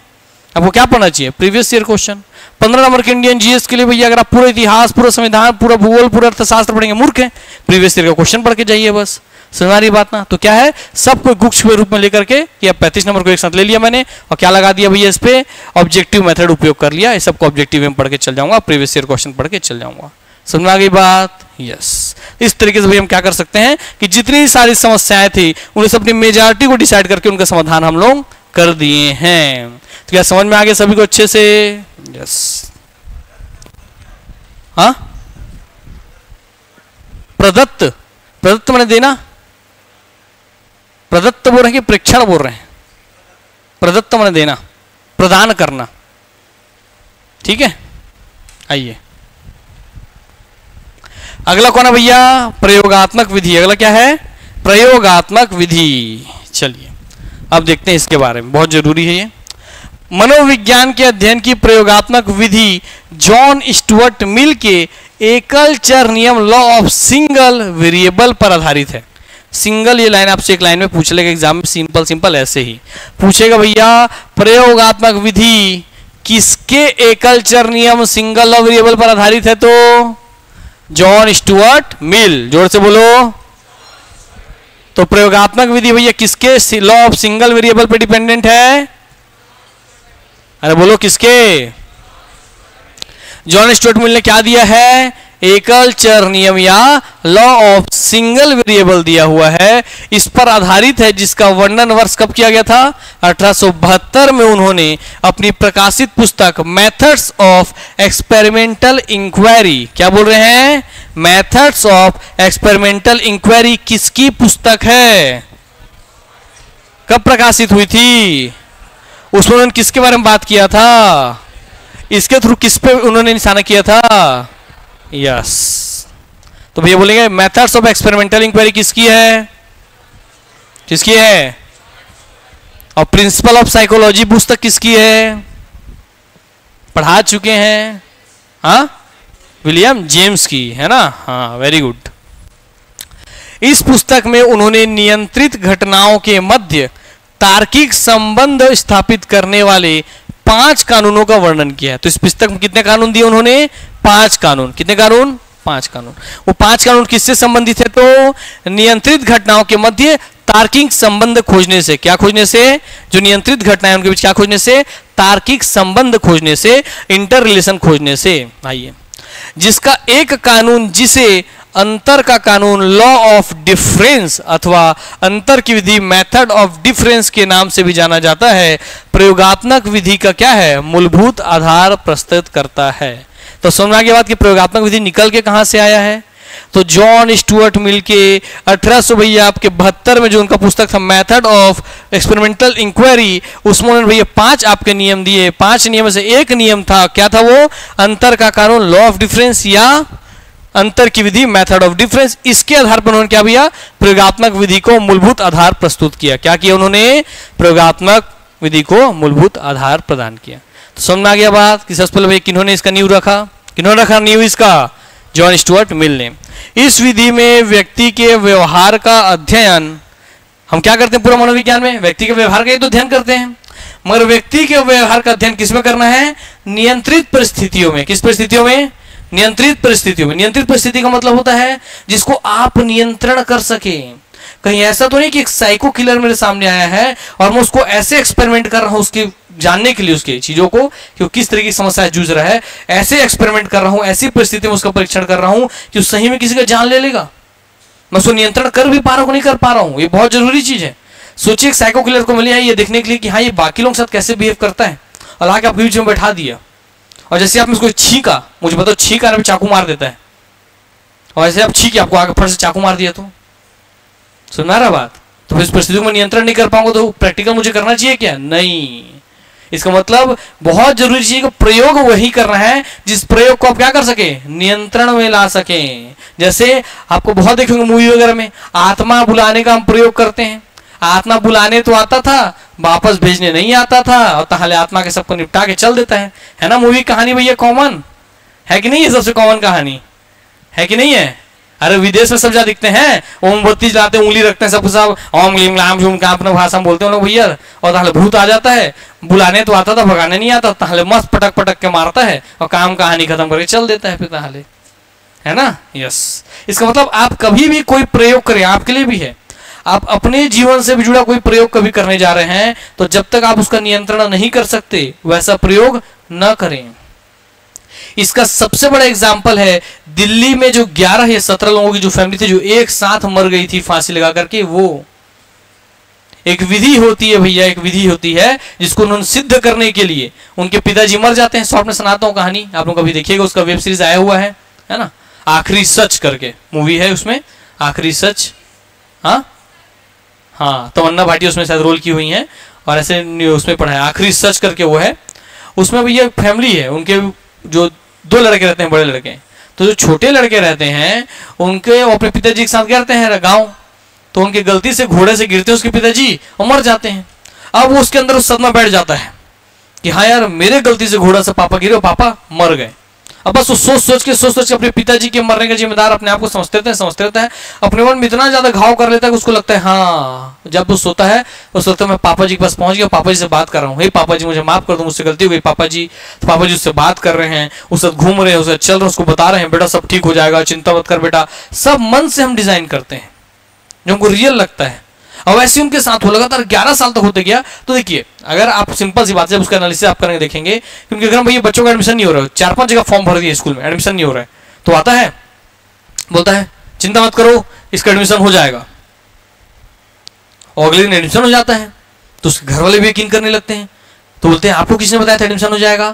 आपको क्या पढ़ना चाहिए, प्रीवियस ईयर क्वेश्चन। 15 नंबर के इंडियन जीएस के लिए भैया अगर आप पूरा इतिहास, पूरा संविधान, पूरा भूगोल, पूरा अर्थशास्त्र पढ़ेंगे, मूर्ख हैं। प्रीवियस ईयर का क्वेश्चन पढ़ के जाइए बस। समझ रही बात ना? तो क्या है, सबको गुच्छ के रूप में लेकर के कि अब 35 नंबर को एक साथ ले लिया मैंने और क्या लगा दिया भैया इस पे, ऑब्जेक्टिव मेथड उपयोग कर लिया। इस सबको ऑब्जेक्टिव में पढ़ के चल जाऊंगा, प्रीवियस ईयर क्वेश्चन पढ़ के चल जाऊंगा। समझ आ गई बात? यस। इस तरीके से भैया हम क्या कर सकते हैं कि जितनी सारी समस्याएं थी उन्हें से अपनी मेजॉरिटी को डिसाइड करके उनका समाधान हम लोग कर दिए हैं। तो क्या समझ में आ गया सभी को अच्छे से? यस। हाँ, प्रदत्त, प्रदत्त मैंने देना, प्रदत्त बोल रहे हैं कि प्रेक्षण बोल रहे हैं? प्रदत्त मैंने देना, प्रदान करना। ठीक है, आइए अगला कौन है भैया, प्रयोगात्मक विधि। अगला क्या है, प्रयोगात्मक विधि। चलिए अब देखते हैं इसके बारे में, बहुत जरूरी है ये। मनोविज्ञान के अध्ययन की प्रयोगात्मक विधि जॉन स्टुअर्ट मिल के एकल चर नियम लॉ ऑफ सिंगल वेरिएबल पर आधारित है। सिंगल, ये लाइन आपसे एक लाइन में पूछ लेगा एग्जाम में, सिंपल सिंपल ऐसे ही पूछेगा भैया, प्रयोगात्मक विधि किसके एकल चर नियम सिंगल लॉ वेरिएबल पर आधारित है? तो जॉन स्टुअर्ट मिल। जोर से बोलो। तो प्रयोगात्मक विधि भैया किसके लॉ ऑफ सिंगल वेरिएबल पर डिपेंडेंट है? अरे बोलो किसके? जॉन स्टुअर्ट मिल ने क्या दिया है, एकल चर नियम या लॉ ऑफ सिंगल वेरिएबल दिया हुआ है, इस पर आधारित है, जिसका वर्णन वर्ष कब किया गया था, 1872 में उन्होंने अपनी प्रकाशित पुस्तक मेथड्स ऑफ एक्सपेरिमेंटल इंक्वायरी। क्या बोल रहे हैं, मेथड्स ऑफ एक्सपेरिमेंटल इंक्वायरी किसकी पुस्तक है, कब प्रकाशित हुई थी, उसमें उन्होंने किसके बारे में बात किया था, इसके थ्रू किस पे उन्होंने निशाना किया था? यस। तो भैया बोलेंगे मेथड्स ऑफ एक्सपेरिमेंटल इंक्वायरी किसकी है, किसकी है? और प्रिंसिपल ऑफ साइकोलॉजी पुस्तक किसकी है, पढ़ा चुके हैं? हाँ, विलियम जेम्स की है ना। हाँ, वेरी गुड। इस पुस्तक में उन्होंने नियंत्रित घटनाओं के मध्य तार्किक संबंध स्थापित करने वाले 5 कानूनों का वर्णन किया है। तो इस पुस्तक में कितने कानून दिए उन्होंने? 5 कानून। कितने कानून? 5 कानून। वो 5 कानून किससे संबंधित है? तो नियंत्रित घटनाओं के मध्य तार्किक संबंध खोजने से। क्या खोजने से? जो नियंत्रित घटनाएं उनके बीच क्या खोजने से? तार्किक संबंध खोजने से, इंटर रिलेशन खोजने से। आइए जिसका एक कानून, जिसे अंतर का कानून लॉ ऑफ डिफरेंस अथवा अंतर की विधि मेथड ऑफ डिफरेंस के नाम से भी जाना जाता है, प्रयोगात्मक विधि का क्या है, मूलभूत आधार प्रस्तुत करता है। तो समझ आ गया बात कि प्रयोगात्मक विधि निकल के कहां से आया है। तो जॉन स्टुअर्ट मिल के 1800 भैया आपके 72 में जो उनका पुस्तक था मेथड ऑफ एक्सपेरिमेंटल इंक्वायरी, उसमें उन्होंने भैया 5 आपके नियम दिए। 5 नियम में से एक नियम था, क्या था वो, अंतर का कानून लॉ ऑफ डिफरेंस या अंतर की विधि मेथड ऑफ डिफरेंस। इसके आधार पर उन्होंने क्या भैया, प्रयोगात्मक विधि को मूलभूत आधार प्रस्तुत किया। क्या किया उन्होंने, प्रयोगात्मक विधि को मूलभूत आधार प्रदान किया। तो समझ आ गया बात कि सबसे पहले भैया किन्होंने इसका नींव रखा, किन्होंने रखा नींव इसका, जॉन स्टुअर्ट मिल ने। इस विधि में व्यक्ति के व्यवहार का अध्ययन, हम क्या करते हैं पूरा मनोविज्ञान में व्यक्ति के व्यवहार का ही तो अध्ययन करते हैं, मगर व्यक्ति के व्यवहार का अध्ययन किसमें करना है, नियंत्रित परिस्थितियों में। किस परिस्थितियों में, नियंत्रित परिस्थितियों में। नियंत्रित परिस्थिति का मतलब होता है जिसको आप नियंत्रण कर सके। कहीं ऐसा तो नहीं कि एक साइको किलर मेरे सामने आया है और मैं उसको ऐसे एक्सपेरिमेंट कर रहा हूं उसके जानने के लिए, उसके चीजों को कि वो किस तरह की समस्या जूझ रहा है, ऐसे एक्सपेरिमेंट कर रहा हूं, ऐसी परिस्थिति में उसका परीक्षण कर रहा हूं कि उस सही में किसी का जान ले लेगा। मैं उसको नियंत्रण कर भी पा रहा हूं, नहीं कर पा रहा हूं, ये बहुत जरूरी चीज है। सोचिए एक साइको किलर को मिली है ये देखने के लिए कि हाँ ये बाकी लोगों के साथ कैसे बिहेव करता है, और आके आप बीच में बैठा दिया और जैसे आपने उसको छींका, मुझे बताओ छींका ना चाकू मार देता है, और ऐसे आप छींके आपको आगे फट से चाकू मार दिया तो सुना रहा बात। तो इस परिस्थिति में नियंत्रण नहीं कर पाऊंगा तो प्रैक्टिकल मुझे करना चाहिए क्या, नहीं। इसका मतलब बहुत जरूरी चीज, प्रयोग वही करना है जिस प्रयोग को आप क्या कर सके, नियंत्रण में ला सके। जैसे आपको बहुत देखेंगे मूवी वगैरह में आत्मा बुलाने का हम प्रयोग करते हैं। आत्मा बुलाने तो आता था, वापस भेजने नहीं आता था, और ताहले आत्मा के सबको निपटा के चल देता है ना। मूवी कहानी भैया कॉमन है कि नहीं, है सबसे कॉमन कहानी है कि नहीं है। अरे विदेश में सब जा दिखते हैं, मोमबत्ती जलाते हैं, उंगली रखते हैं, सब सब ओम ग्लीम लाम झूम का अपना भाषा में बोलते हैं लोग भैया, और ताहले भूत आ जाता है। बुलाने तो आता था, भगाने नहीं आता, ताहले मस्त पटक पटक के मारता है और काम कहानी खत्म करके चल देता है फिर ताहले, है ना। यस, इसका मतलब आप कभी भी कोई प्रयोग करें, आपके लिए भी है, आप अपने जीवन से भी जुड़ा कोई प्रयोग कभी करने जा रहे हैं तो जब तक आप उसका नियंत्रण नहीं कर सकते वैसा प्रयोग न करें। इसका सबसे बड़ा एग्जाम्पल है दिल्ली में जो 11 या 17 लोगों की जो फैमिली थी जो एक साथ मर गई थी फांसी लगा करके। वो एक विधि होती है भैया, एक विधि होती है जिसको उन्होंने सिद्ध करने के लिए उनके पिताजी मर जाते हैं। शॉर्ट में सुनाता हूं कहानी, आप लोग कभी देखिएगा, उसका वेब सीरीज आया हुआ है ना, आखिरी सच करके मूवी है, उसमें आखिरी सच, हाँ तमन्ना भाटिया उसमें शायद रोल की हुई है, और ऐसे उसमें पढ़ा है आखिरी सच करके वो है। उसमें भैया फैमिली है, उनके जो 2 लड़के रहते हैं, बड़े लड़के, तो जो छोटे लड़के रहते हैं उनके अपने पिताजी के साथ गिरते हैं गाँव, तो उनकी गलती से घोड़े से गिरते हैं उसके पिताजी और मर जाते हैं। अब वो उसके अंदर सदमा बैठ जाता है कि हाँ यार मेरे गलती से घोड़ा से पापा गिरे और पापा मर गए। अब बस वो सोच सोच के अपने पिताजी के मरने का जिम्मेदार अपने आप को समझते रहता है, अपने मन में इतना ज्यादा घाव कर लेता है कि उसको लगता है हाँ, जब वो सोता है उस वक्त मैं पापा जी के पास पहुंच गया, पापा जी से बात कर रहा हूँ, हे पापा जी मुझे माफ कर दो, मुझसे गलती हो गई पापा जी। तो पापा जी उससे बात कर रहे हैं, उससे घूम रहे हैं, उससे चल रहे हैं, उसको बता रहे हैं बेटा सब ठीक हो जाएगा, चिंता मत कर बेटा। सब मन से हम डिजाइन करते हैं जो हमको रियल लगता है, और वैसे उनके साथ हो लगातार 11 साल तक होते गया। तो देखिए अगर आप सिंपल सी बात है उसका एनालिसिस आप करेंगे देखेंगे, क्योंकि अगर भैया बच्चों का एडमिशन नहीं हो रहा है, 4-5 जगह फॉर्म भर दिए स्कूल में, एडमिशन नहीं हो रहा है, तो आता है बोलता है चिंता मत करो इसका एडमिशन हो जाएगा, और अगले दिन एडमिशन हो जाता है। तो उसके घर वाले भी यकीन करने लगते हैं, तो बोलते हैं आपको किसने बताया था एडमिशन हो जाएगा,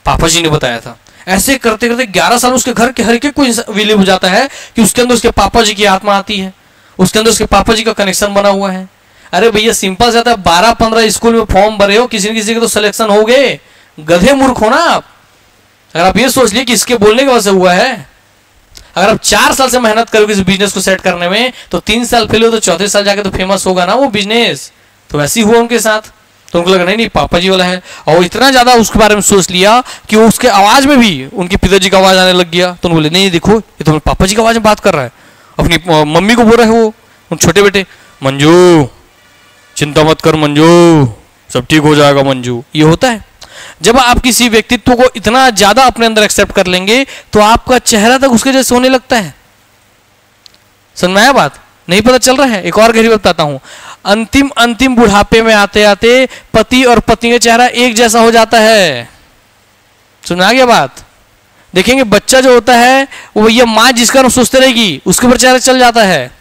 पापा जी ने बताया था। ऐसे करते करते 11 साल उसके घर के हर एक कोई विलीन हो जाता है कि उसके अंदर उसके पापा जी की आत्मा आती है, उसके अंदर उसके पापा जी का कनेक्शन बना हुआ है। अरे भैया सिंपल सा था, 12-15 स्कूल में फॉर्म भरे हो, किसी न किसी के तो सिलेक्शन हो गए, गधे मूर्ख हो ना आप। अगर आप ये सोच लिए कि इसके बोलने की वजह से हुआ है, अगर आप 4 साल से मेहनत करोगे इस बिजनेस को सेट करने में, तो 3 साल फेल हो तो 4थे साल जाके तो फेमस होगा ना वो बिजनेस। तो वैसे ही हुआ उनके साथ, तो उनको लगा नहीं पापा जी वाला है, और वो इतना ज्यादा उसके बारे में सोच लिया कि उसके आवाज में भी उनके पिताजी का आवाज आने लग गया। तो उन्होंने बोले नहीं देखो ये तो पापा जी की आवाज में बात कर रहा है, अपनी मम्मी को बोल रहा है वो उन छोटे बेटे, मंजू चिंता मत कर मंजू सब ठीक हो जाएगा मंजू। ये होता है जब आप किसी व्यक्तित्व को इतना ज्यादा अपने अंदर एक्सेप्ट कर लेंगे तो आपका चेहरा तक उसके जैसे होने लगता है। समझ में आया बात, नहीं पता चल रहा है। एक और गहरी बात बताता हूं, अंतिम बुढ़ापे में आते आते पति और पत्नी का चेहरा एक जैसा हो जाता है। सुना गया बात, देखेंगे बच्चा जो होता है वो भैया माँ जिसका नाम सोचते रहेगी उसके ऊपर चेहरा चल जाता है।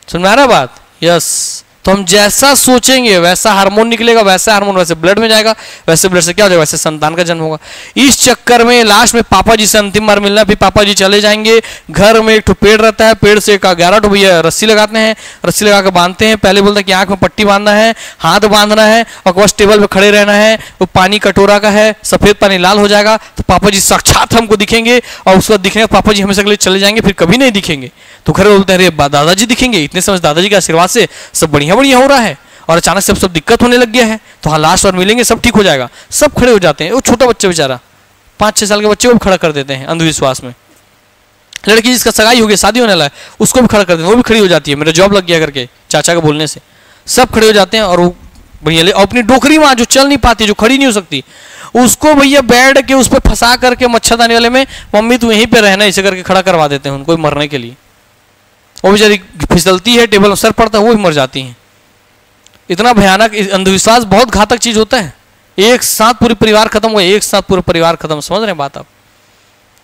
समझ में आ रहा है बात? यस। तो हम जैसा सोचेंगे वैसा हार्मोन निकलेगा, वैसा हार्मोन वैसे ब्लड में जाएगा, वैसे ब्लड से क्या हो जाएगा, वैसे संतान का जन्म होगा। इस चक्कर में लास्ट में पापा जी से अंतिम बार मिलना, फिर पापा जी चले जाएंगे। घर में एक पेड़ रहता है, पेड़ से 11 ठो भैया रस्सी लगाते हैं, रस्सी लगा के बांधते हैं। पहले बोलते हैं कि आंख में पट्टी बांधना है, हाथ बांधना है और बस टेबल पे खड़े रहना है। वो पानी कटोरा का है, सफेद पानी लाल हो जाएगा तो पापा जी साक्षात हमको दिखेंगे और उसके बाद दिखने पापा जी हमेशा के लिए चले जाएंगे, फिर कभी नहीं दिखेंगे। तो घर बोलते हैं अरे दादाजी दिखेंगे, इतने समय दादाजी के आशीर्वाद से सब बढ़िया बढ़िया हो रहा है और अचानक से सब दिक्कत होने लग गया है। तो हाँ लास्ट बार मिलेंगे, सब ठीक हो जाएगा। सब खड़े हो जाते हैं। वो छोटा बच्चा बेचारा 5-6 साल के बच्चे को भी खड़ा कर देते हैं अंधविश्वास में। लड़की जिसका सगाई हो गई, शादी होने वाला है, उसको भी खड़ा कर देते हैं, वो भी खड़ी हो जाती है मेरा जॉब लग गया करके चाचा के बोलने से। सब खड़े हो जाते हैं और वो भैया अपनी डोकरी माँ जो चल नहीं पाती, जो खड़ी नहीं हो सकती, उसको भैया बैठ के उस पर फंसा करके मच्छरदानी वाले में मम्मी तू यहीं पे रहना इसे करके खड़ा करवा देते हैं उनको मरने के लिए। वो बेचारी फिसलती है, टेबल में सर पड़ता है, वो भी मर जाती हैं। इतना भयानक अंधविश्वास बहुत घातक चीज होता है। एक साथ पूरे परिवार खत्म हुआ, एक साथ पूरा परिवार खत्म। समझ रहे हैं बात आप?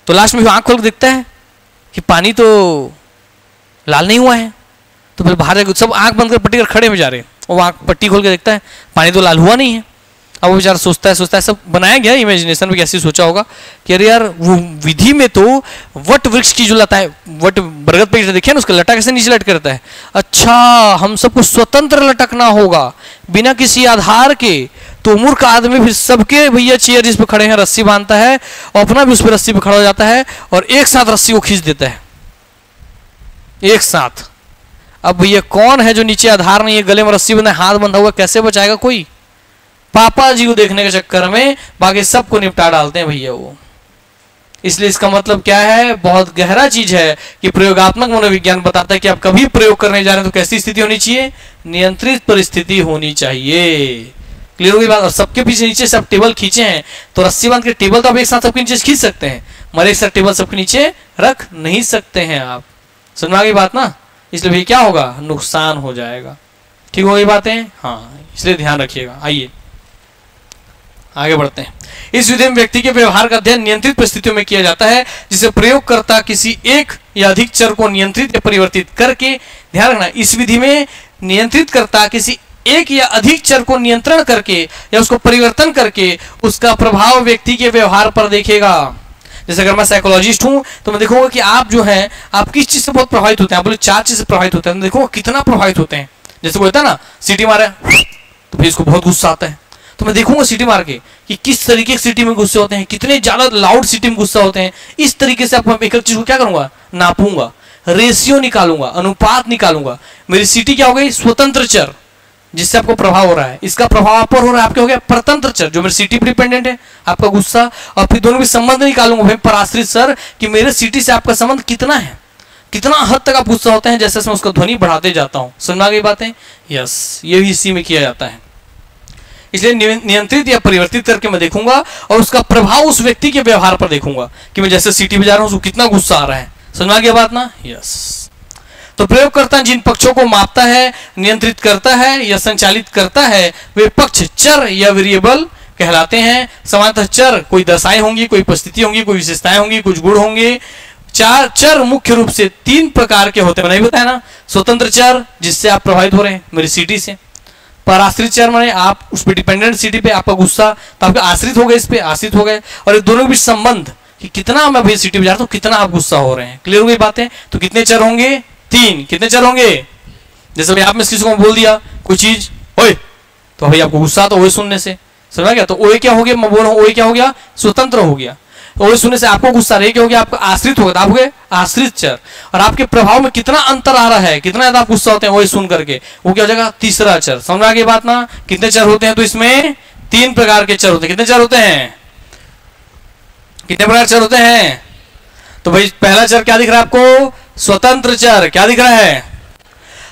तो लास्ट में आंख खोल के दिखता है कि पानी तो लाल नहीं हुआ है, तो फिर बाहर सब आंख बंद कर पट्टी कर खड़े में जा रहे हैं। वो आंख पट्टी खोल के देखता है पानी तो लाल हुआ नहीं है। अब वो बेचारा सोचता है सब बनाया गया इमेजिनेशन में, कैसे सोचा होगा कि अरे यार वो विधि में तो वट वृक्ष की जो लता है, वट बरगद पे देखिए ना उसका लटा कैसे नीचे लटक रहता है। अच्छा हम सबको स्वतंत्र लटकना होगा बिना किसी आधार के। तो मूर्ख आदमी फिर सबके भैया चेयर जिस पे खड़े हैं रस्सी बांधता है और अपना भी उस पर रस्सी पे खड़ा हो जाता है और एक साथ रस्सी को खींच देता है एक साथ। अब भैया कौन है जो नीचे आधार नहीं है, गले में रस्सी बंधा, हाथ बंधा हुआ, कैसे बचाएगा कोई? पापा जी को देखने के चक्कर में बाकी सबको निपटा डालते हैं भैया वो। इसलिए इसका मतलब क्या है, बहुत गहरा चीज है कि प्रयोगात्मक मनोविज्ञान बताता है कि आप कभी प्रयोग करने जा रहे हैं तो कैसी स्थिति होनी चाहिए, नियंत्रित परिस्थिति होनी चाहिए। क्लियर होगी बात? और सबके पीछे नीचे से आप टेबल खींचे हैं तो रस्सी बांध के टेबल तो आप एक साथ सबके नीचे खींच सकते हैं, मगर एक साथ टेबल सबके नीचे रख नहीं सकते हैं आप। समझ में आ गई बात ना? इसलिए भी क्या होगा, नुकसान हो जाएगा। ठीक हो गई बातें? हाँ, इसलिए ध्यान रखिएगा। आइए आगे बढ़ते हैं। इस विधि में व्यक्ति के व्यवहार का अध्ययन नियंत्रित परिस्थितियों में किया जाता है, जिसे प्रयोगकर्ता किसी एक या अधिक चर को नियंत्रित या परिवर्तित करके, ध्यान रखना इस विधि में नियंत्रित करता किसी एक या अधिक चर को नियंत्रण करके या उसको परिवर्तन करके उसका प्रभाव व्यक्ति के व्यवहार पर देखेगा। जैसे अगर मैं साइकोलॉजिस्ट हूं तो मैं देखूंगा कि आप जो हैं आप किस चीज से बहुत प्रभावित होते हैं। आप बोले 4 चीज से प्रभावित होते हैं, देखो कितना प्रभावित होते हैं। जैसे बोलता है ना सीटी मारे तो फिर इसको बहुत गुस्सा आता है, तो मैं देखूंगा सीटी मार के कि किस तरीके की सीटी में गुस्से होते हैं, कितने ज्यादा लाउड सीटी में गुस्सा होते हैं। इस तरीके से आपको एक चीज को क्या करूंगा, नापूंगा, रेशियो निकालूंगा, अनुपात निकालूंगा। मेरी सीटी क्या हो गई, स्वतंत्र चर जिससे आपको प्रभाव हो रहा है, इसका प्रभाव आप पर हो रहा है, आपके हो गया परतंत्र चर जो मेरे सीटी पर डिपेंडेंट है, आपका गुस्सा। और फिर दोनों के संबंध निकालूंगा भाई पराश्रित सर कि मेरे सीटी से आपका संबंध कितना है, कितना हद तक आप गुस्सा होते हैं, जैसे मैं उसका ध्वनि बढ़ाते जाता हूं। समझ गई बातें? यस, ये भी इसी में किया जाता है। इसलिए नियंत्रित या परिवर्तित करके मैं देखूंगा और उसका प्रभाव उस व्यक्ति के व्यवहार पर देखूंगा कि मैं जैसे सीटी बजा रहा हूं उसको कितना गुस्सा आ रहा है। समझ आ गया बात ना? यस। तो प्रयोगकर्ता जिन पक्षों को मापता है, नियंत्रित करता है या संचालित करता है वे पक्ष चर या वेरिएबल कहलाते हैं। सामान्यतः चर कोई दशाएं होंगी, कोई परिस्थिति होंगी, कोई विशेषताएं होंगी, कुछ गुण होंगे। चार चर मुख्य रूप से 3 प्रकार के होते हैं, मैंने बताया ना। स्वतंत्र चर जिससे आप प्रभावित हो रहे हैं मेरी सीटी से, पराश्रित चर माने आप उस पर डिपेंडेंट सीटी पे, आपका गुस्सा तो आपके आश्रित हो गए, इस पे आश्रित हो गए, और ये दोनों के बीच संबंध कि कितना मैं भाई सीटी बजा रहा हूं, कितना आप गुस्सा हो रहे हैं। क्लियर हो गई बातें? तो कितने चर होंगे, 3। कितने चर होंगे? जैसे भाई आप में किसी को बोल दिया कोई चीज ओए, तो भाई आपको गुस्सा तो ओए सुनने से, समझा गया? तो ओए क्या हो गया, मैं बोल रहा हूं ओए क्या हो गया, स्वतंत्र हो गया। ओए सुनने से आपको गुस्सा रहे क्या हो गया, आपका आश्रित होगा, आप हो गए आश्रित चर। और आपके प्रभाव में कितना अंतर आ रहा है, कितना ज्यादा आप गुस्सा होते हैं ओए सुन करके, वो क्या हो जाएगा, तीसरा चर। समझ आ गई बात ना? कितने चर होते हैं? तो इसमें 3 प्रकार के चर होते हैं। कितने चर होते हैं? कितने प्रकार चर होते हैं? तो भाई पहला चर क्या दिख रहा है आपको, स्वतंत्र चर। क्या दिख रहा है?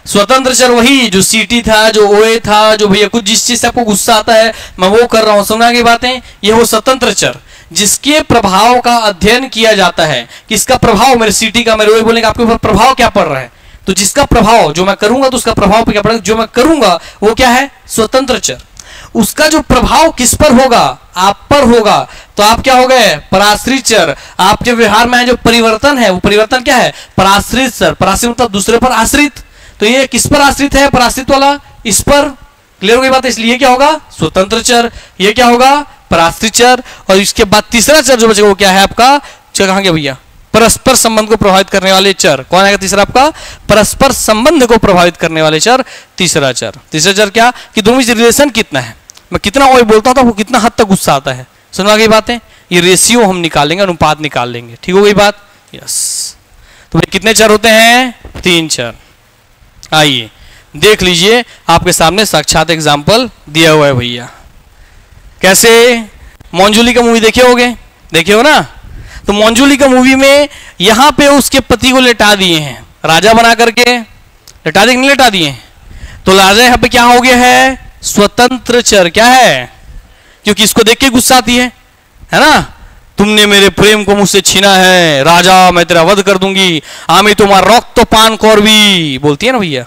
स्वतंत्र चर वही जो सीटी था, जो ओए था, जो भैया कुछ जिस चीज से आपको गुस्सा आता है मैं वो कर रहा हूं। समझ आ गई बातें? ये वो स्वतंत्र चर जिसके प्रभाव का अध्ययन किया जाता है कि इसका प्रभाव मेरे सीटी का, मेरे ओए बोलने का आपके ऊपर प्रभाव क्या पड़ रहा है। तो जिसका प्रभाव जो मैं करूंगा तो उसका प्रभाव क्या पड़ेगा, जो मैं करूंगा वो क्या है, स्वतंत्र चर। उसका जो प्रभाव किस पर होगा, आप पर होगा। तो आप क्या हो गए, पराश्रित चर। आपके व्यवहार में जो परिवर्तन है वो परिवर्तन क्या है, पराश्रित चर। पराश्रित मतलब दूसरे पर आश्रित, तो ये किस पर आश्रित है, पराश्रित वाला इस पर। क्लियर हो गई बात, इसलिए क्या होगा, स्वतंत्र चर। ये क्या होगा, पराश्रित चर। और इसके बाद तीसरा चर जो बचेगा वो क्या है आपका, कहां गया भैया, परस्पर संबंध को प्रभावित करने वाले चर। कौन आएगा तीसरा आपका, परस्पर संबंध को प्रभावित करने वाले चर, तीसरा चर। तीसरा चर क्या, कि दोनों में रिलेशन कितना है, मैं कितना ओए बोलता हूं तो कितना हद तक गुस्सा आता है। सुनवा गई बातें, ये रेशियो हम निकालेंगे, अनुपात निकाल लेंगे। ठीक हो गई बात, यस। तो भाई कितने चर होते हैं, 3 चर। आइए देख लीजिए, आपके सामने साक्षात एग्जाम्पल दिया हुआ है भैया। कैसे, मोंजुली का मूवी देखे होगे, देखे हो ना। तो मोंजुली का मूवी में यहां पे उसके पति को लेटा दिए हैं, राजा बना करके लेटा दिए, नहीं लेटा दिए। तो राजा यहां पे क्या हो गया है, स्वतंत्र चर। क्या है, क्योंकि इसको देख के गुस्सा आती है ना। तुमने मेरे प्रेम को मुझसे छीना है, राजा मैं तेरा वध कर दूंगी, आमी तुम्हारा रक्त तो पान कौरवी, बोलती है ना भैया।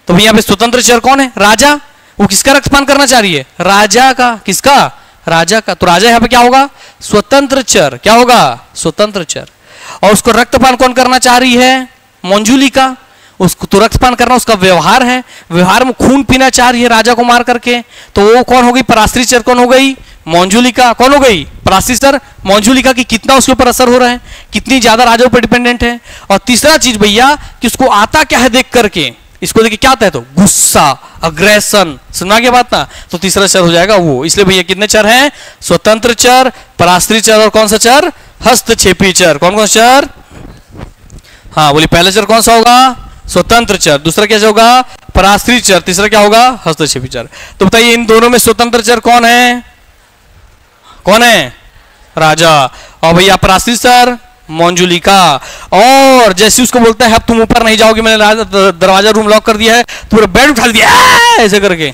तो भैया पे स्वतंत्र चर कौन है, राजा। वो किसका रक्तपान करना चाह रही है, राजा का। किसका, राजा का। तो राजा यहाँ पे क्या होगा, स्वतंत्र चर। क्या होगा, स्वतंत्र चर। और उसको रक्तपान कौन करना चाह रही है, मोंजुली का। उसको तो रक्तपान करना उसका व्यवहार है, व्यवहार में खून पीना चाह रही है राजा को मार करके। तो वो कौन हो गई, पराश्रित चर कौन हो गई, मोंजुलिका। कौन हो गई, पराश्रित चर मोंजुलिका। की कितना उसके ऊपर असर हो रहा है, कितनी ज्यादा राजा पर डिपेंडेंट है। और तीसरा चीज भैया कि उसको आता क्या है देख करके, इसको देखिए क्या आता है, तो गुस्सा, अग्रेशन। सुना क्या बात ना। तो तीसरा चर हो जाएगा वो। इसलिए भैया कितने चर हैं, स्वतंत्र चर, पराश्रित चर और कौन सा चर, हस्तक्षेपी चर। कौन कौन सा चर, हाँ बोलिए, पहला चर कौन सा होगा, स्वतंत्र चर। दूसरा क्या होगा, पराश्रित चर। तीसरा क्या होगा, हस्तक्षेपी चर। तो बताइए इन दोनों में स्वतंत्र चर कौन है, कौन है, राजा। और भैया पराश्रित चर, मोंजुलिका। और जैसे उसको बोलता है अब तुम ऊपर नहीं जाओगे, मैंने दरवाजा रूम लॉक कर दिया है, तो पूरा बेड उठा दिया ऐसे करके।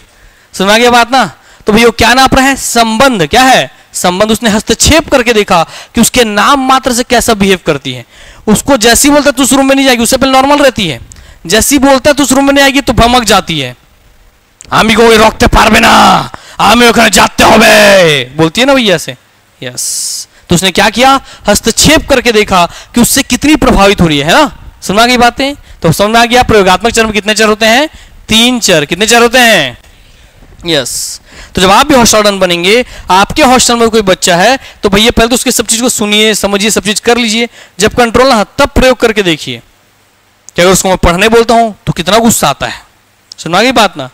सुना गया बात ना। तो भैया क्या नाप रहा है, संबंध। क्या है, संबंध। उसने हस्तक्षेप करके देखा कि उसके नाम मात्र से कैसा बिहेव करती है। उसको जैसी बोलता है तो उस रूम में नहीं जाएगी, उससे पहले नॉर्मल रहती है। जैसी बोलता है तो उस रूम में नहीं आएगी तो भमक जाती है। आमी को रोकते पारबे ना, आमी ओखाने जाते होबे, बोलती है ना भैया से। यस। तो उसने क्या किया, हस्तक्षेप करके देखा कि उससे कितनी प्रभावित हो रही है ना। सुना गई बातें। तो समझ में आ गया प्रयोगात्मक चर में कितने चर होते हैं, 3 चर। कितने चर होते हैं, यस। तो जब आप भी हॉस्टल बनेंगे, आपके हॉस्टल में कोई बच्चा है, तो भैया पहले तो उसके सब चीज को सुनिए, समझिए, सब चीज कर लीजिए। जब कंट्रोल ना तब प्रयोग करके देखिए कि अगर उसको मैं पढ़ने बोलता हूं तो कितना गुस्सा आता है। सुना गई बात ना,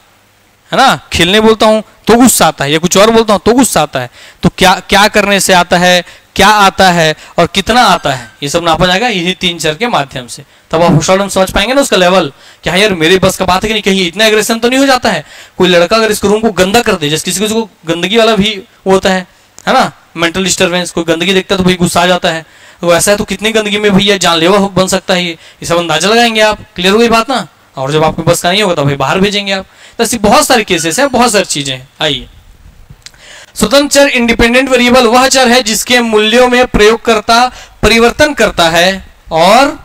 है ना। खेलने बोलता हूं तो गुस्सा आता है, या कुछ और बोलता हूं तो गुस्सा आता है। तो क्या क्या करने से आता है, क्या आता है और कितना आता है, ये सब नापा जाएगा इन्हीं 3 चर के माध्यम से। तब आप हॉस्टल समझ पाएंगे ना उसका लेवल। क्या यार मेरे बस का बात है कि नहीं, कहीं इतना एग्रेशन तो नहीं हो जाता है। कोई लड़का अगर इस रूम को गंदा कर दे, जैसे किसी को गंदगी वाला भी होता है ना, मेंटल डिस्टर्बेंस, कोई गंदगी देखता है तो भाई गुस्सा आ जाता है। तो ऐसा है तो कितनी गंदगी में भैया जानलेवा बन सकता है, ये सब अंदाजा लगाएंगे आप। क्लियर हो गई बात ना। और जब आपके बस का नहीं होगा तो भाई बाहर भेजेंगे आप। तो ऐसी बहुत सारे केसेस हैं, बहुत सारी चीजें हैं। आइए, स्वतंत्र चर इंडिपेंडेंट वेरिएबल वह चर है जिसके मूल्यों में प्रयोगकर्ता परिवर्तन करता है और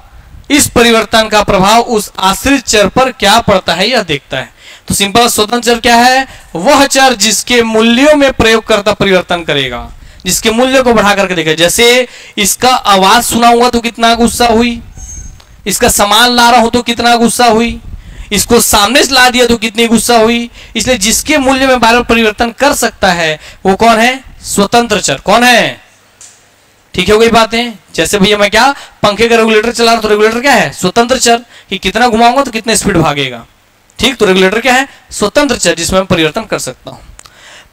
इस परिवर्तन का प्रभाव उस आश्रित चर पर क्या पड़ता है यह देखता है। तो सिंपल स्वतंत्र चर क्या है, वह चर जिसके मूल्यों में प्रयोगकर्ता परिवर्तन करेगा, जिसके मूल्य को बढ़ा करके देखेगा। जैसे इसका आवाज सुना हुआ तो कितना गुस्सा हुई, इसका सामान ला रहा हो तो कितना गुस्सा हुई, इसको सामने से ला दिया तो कितनी गुस्सा हुई। इसलिए जिसके मूल्य में बार बार परिवर्तन कर सकता है वो कौन है, स्वतंत्र चर। कौन है, ठीक हो गई बातें। जैसे भैया मैं क्या पंखे का रेगुलेटर चला रहा हूं तो रेगुलेटर क्या है, स्वतंत्र चर, कि कितना घुमाऊंगा तो कितने स्पीड भागेगा। ठीक, तो रेगुलेटर क्या है, स्वतंत्र चर, जिसमें मैं परिवर्तन कर सकता हूं।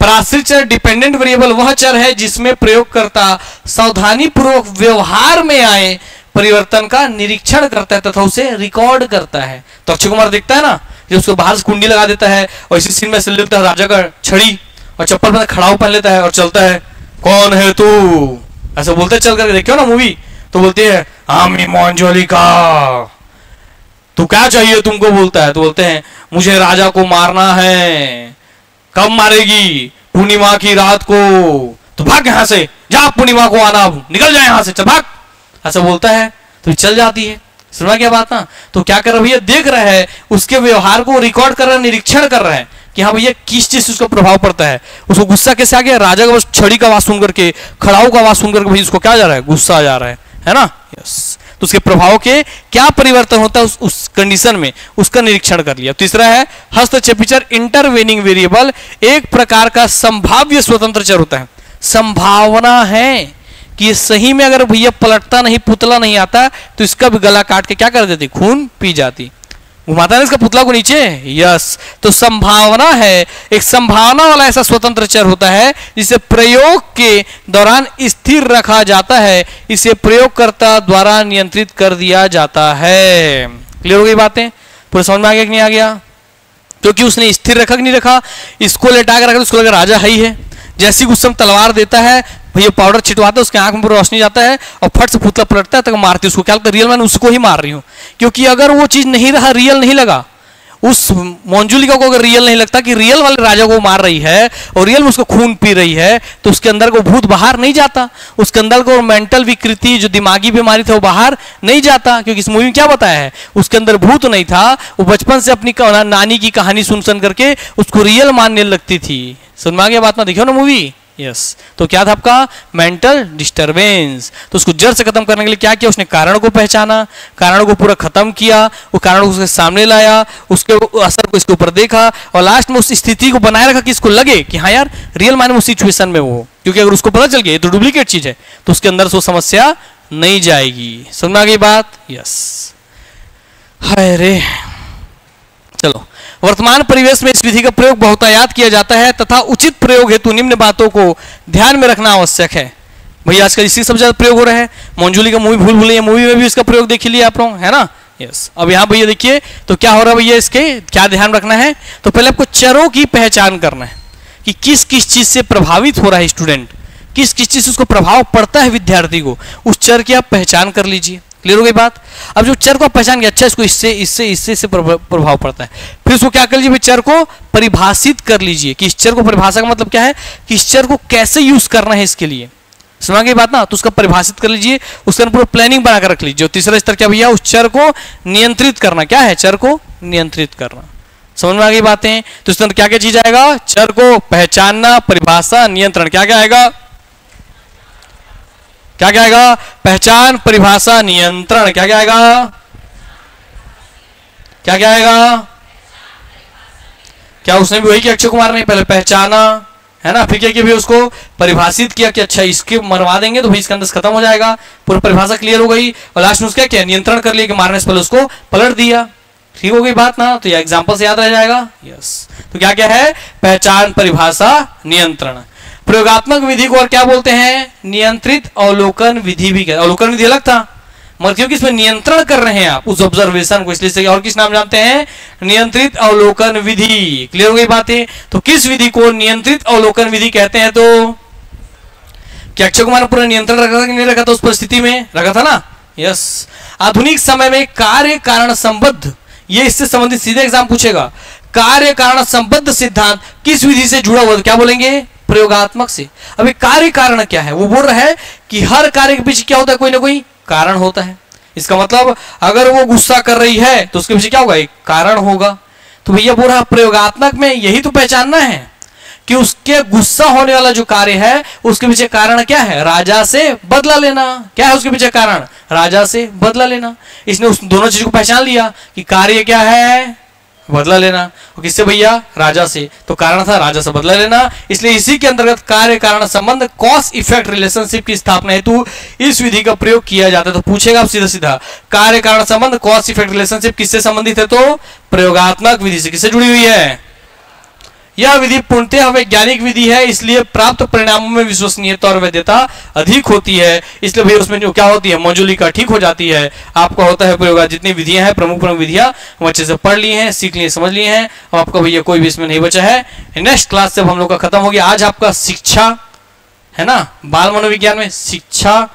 पराश्रित चर डिपेंडेंट वेरिएबल वह चर है जिसमें प्रयोगकर्ता सावधानी पूर्वक व्यवहार में आए परिवर्तन का निरीक्षण करता है तथा उसे रिकॉर्ड करता है। तो अक्षय कुमार देखता है ना, जो उसको बाहर से कुंडी लगा देता है और इसी सीन में से लेता है राजा का छड़ी और चप्पल पर खड़ा पहन लेता है और चलता है, कौन है तू, ऐसा बोलते है चल करके। देखियो ना मूवी, तो बोलती है आमी मोंजुलिका, तू क्या चाहिए तुमको, बोलता है तो बोलते हैं मुझे राजा को मारना है। कब मारेगी, पूर्णिमा की रात को। तो भाग यहां से, जा पूर्णिमा को आना, निकल जाए यहां से, चल भाग, ऐसा बोलता है तो चल जाती है। सुना क्या बात ना। तो क्या कर रहा है भैया, देख रहा है उसके व्यवहार को रिकॉर्ड कर रहा है, निरीक्षण कर रहा है कि हाँ भैया किस चीज से उसका प्रभाव पड़ता है। उसको गुस्सा कैसे आ गया, राजा का बस छड़ी का आवाज सुन करके, खड़ाऊ का आवाज सुन करके भाई उसको क्या जा रहा है, गुस्सा आ जा रहा है ना। यस, तो उसके प्रभाव के क्या परिवर्तन होता है उस कंडीशन में, उसका निरीक्षण कर लिया। तीसरा है हस्तक्षेपीचर, इंटरवेनिंग वेरिएबल, एक प्रकार का संभाव्य स्वतंत्र चर होता है। संभावना है कि ये सही में अगर भैया पलटता नहीं, पुतला नहीं आता, तो इसका भी गला काट के क्या कर देती, खून पी जाती। घुमाता है इसका पुतला को नीचे। यस, तो संभावना है, एक संभावना वाला ऐसा स्वतंत्र चर होता है जिसे प्रयोग के दौरान स्थिर रखा जाता है, इसे प्रयोगकर्ता द्वारा नियंत्रित कर दिया जाता है। क्लियर हो गई बातें, पूरा समझ में आ गया कि नहीं आ गया? क्योंकि उसने स्थिर रखा कि नहीं रखा, इसको लेटा कर रखा, उसको लगा राजा है ही है। जैसी गुस्सा तलवार देता है भैया, पाउडर छिटवाता है, उसके आंख में पूरा रोशनी जाता है और फट से पुतला पलटता है, तक मारती है उसको। क्या लगता है, रियल मैंने उसको ही मार रही हूँ। क्योंकि अगर वो चीज नहीं रहा, रियल नहीं लगा, उस मंजुलिका को अगर रियल नहीं लगता कि रियल वाले राजा को मार रही है और रियल में उसको खून पी रही है, तो उसके अंदर को भूत बाहर नहीं जाता, उसके अंदर को मेंटल विकृति जो दिमागी बीमारी था वो बाहर नहीं जाता। क्योंकि इस मूवी में क्या बताया है, उसके अंदर भूत नहीं था, वो बचपन से अपनी नानी की कहानी सुन सुन करके उसको रियल मानने लगती थी। सुन में आ गया बात ना, देखियो ना मूवी। यस, तो क्या था आपका मेंटल डिस्टरबेंस। तो उसको जड़ से खत्म करने के लिए क्या किया, उसने कारण को पहचाना, कारण को पूरा खत्म किया, वो कारण को उसके सामने लाया, उसके असर को इसके ऊपर देखा और लास्ट में उस स्थिति को बनाए रखा कि इसको लगे कि हाँ यार रियल मायने में उस सिचुएशन में वो। क्योंकि अगर उसको पता चल गया ये तो डुप्लीकेट चीज है, तो उसके अंदर से वो समस्या नहीं जाएगी। समझ आ गई बात? यस, हाय रे। चलो, वर्तमान परिवेश में इस विधि का प्रयोग बहुतायत किया जाता है तथा उचित प्रयोग हेतु निम्न बातों को ध्यान में रखना आवश्यक है। भैया आजकल इसी सब ज्यादा प्रयोग हो रहा है। मंजुली का मूवी भूल भुलैया मूवी में भी इसका प्रयोग देख लिया आप लोग, है ना। यस, अब यहाँ भैया देखिए तो क्या हो रहा है भैया, इसके क्या ध्यान रखना है। तो पहले आपको चरों की पहचान करना है कि किस किस चीज से प्रभावित हो रहा है स्टूडेंट, किस किस चीज से उसको प्रभाव पड़ता है विद्यार्थी को, उस चर की आप पहचान कर लीजिए। क्लियर हो गई बात? अब जो चर को पहचान गया, अच्छा इसको इससे इससे इससे इससे प्रभाव पड़ता है, फिर उसको क्या कर लीजिए भाई, चर को परिभाषित कर लीजिए कि इस चर को, परिभाषा का मतलब क्या है कि इस चर को कैसे यूज करना है इसके लिए। समझ गई बात ना? तो उसका परिभाषित कर लीजिए, उसके अंदर पूरा प्लानिंग बनाकर रख लीजिए। तीसरा स्तर क्या भैया, उस चर को नियंत्रित करना। क्या है, चर को नियंत्रित करना। समझ में आ गई बातें? तो इसके अंदर क्या क्या चीज आएगा, चर को पहचानना, परिभाषा, नियंत्रण। क्या क्या आएगा, क्या क्या आएगा, पहचान, परिभाषा, नियंत्रण। क्या क्या आएगा, क्या क्या आएगा, क्या उसने भी वही किया अक्षय कुमार ने, पहले पहचाना है ना, फिर क्या किया, उसको परिभाषित किया कि अच्छा इसके मरवा देंगे तो भाई इसका अंदर खत्म हो जाएगा, पूरी परिभाषा क्लियर हो गई, और लास्ट में उसका क्या, नियंत्रण कर लिया कि मारने से पहले उसको पलट दिया। ठीक हो गई बात ना? तो ये एग्जांपल से याद रह जाएगा। यस, तो क्या क्या है, पहचान, परिभाषा, नियंत्रण। प्रयोगात्मक विधि को और क्या बोलते हैं, नियंत्रित अवलोकन विधि भी कहते हैं। अवलोकन विधि अलग था, मगर क्योंकि इसमें नियंत्रण कर रहे हैं आप उस ऑब्जर्वेशन को, इसलिए और किस नाम जानते हैं, नियंत्रित अवलोकन विधि। क्लियर हो गई बातें? तो किस विधि को नियंत्रित अवलोकन विधि कहते हैं? तो क्या अक्षय कुमार ने पूरा नियंत्रण रखा था कि नहीं रखा था, उस परिस्थिति में रखा था ना। यस, आधुनिक समय में कार्य कारण संबद्ध, ये इससे संबंधित सीधे एग्जाम पूछेगा, कार्य कारण संबद्ध सिद्धांत किस विधि से जुड़ा हुआ, तो क्या बोलेंगे, प्रयोगात्मक से। अभी कार्य कारण क्या है, वो बोल रहा है कि हर कार्य के पीछे क्या होता है, कोई ना कोई कारण होता है। इसका मतलब अगर वो गुस्सा कर रही है तो उसके पीछे क्या होगा, एक कारण होगा। तो भैया बोल रहा प्रयोगात्मक में यही तो पहचानना है कि उसके गुस्सा होने वाला जो कार्य है उसके पीछे कारण क्या है, राजा से बदला लेना। क्या है उसके पीछे कारण, राजा से बदला लेना। इसने उस दोनों चीजों को पहचान लिया कि कार्य क्या है, बदला लेना, और किससे भैया, राजा से। तो कारण था राजा से बदला लेना, इसलिए इसी के अंतर्गत कार्य कारण संबंध, कॉज इफेक्ट रिलेशनशिप की स्थापना हेतु इस विधि का प्रयोग किया जाता है। तो पूछेगा आप सीधा सीधा, कार्य कारण संबंध, कॉज इफेक्ट रिलेशनशिप किससे संबंधित है, तो प्रयोगात्मक विधि से। किससे जुड़ी हुई है, यह विधि पूर्णतः वैज्ञानिक विधि है, इसलिए प्राप्त परिणामों में विश्वसनीयता और वैधता अधिक होती है। इसलिए भैया उसमें जो क्या होती है, मंजुलिका ठीक हो जाती है। आपका होता है प्रयोग, जितनी विधियां हैं, प्रमुख प्रमुख विधियां हम अच्छे से पढ़ लिए हैं, सीख लिए, समझ लिए हैं। अब आपका भैया कोई भी इसमें नहीं बचा है। नेक्स्ट क्लास से हम लोग का खत्म हो गया। आज आपका शिक्षा है ना, बाल मनोविज्ञान में शिक्षा,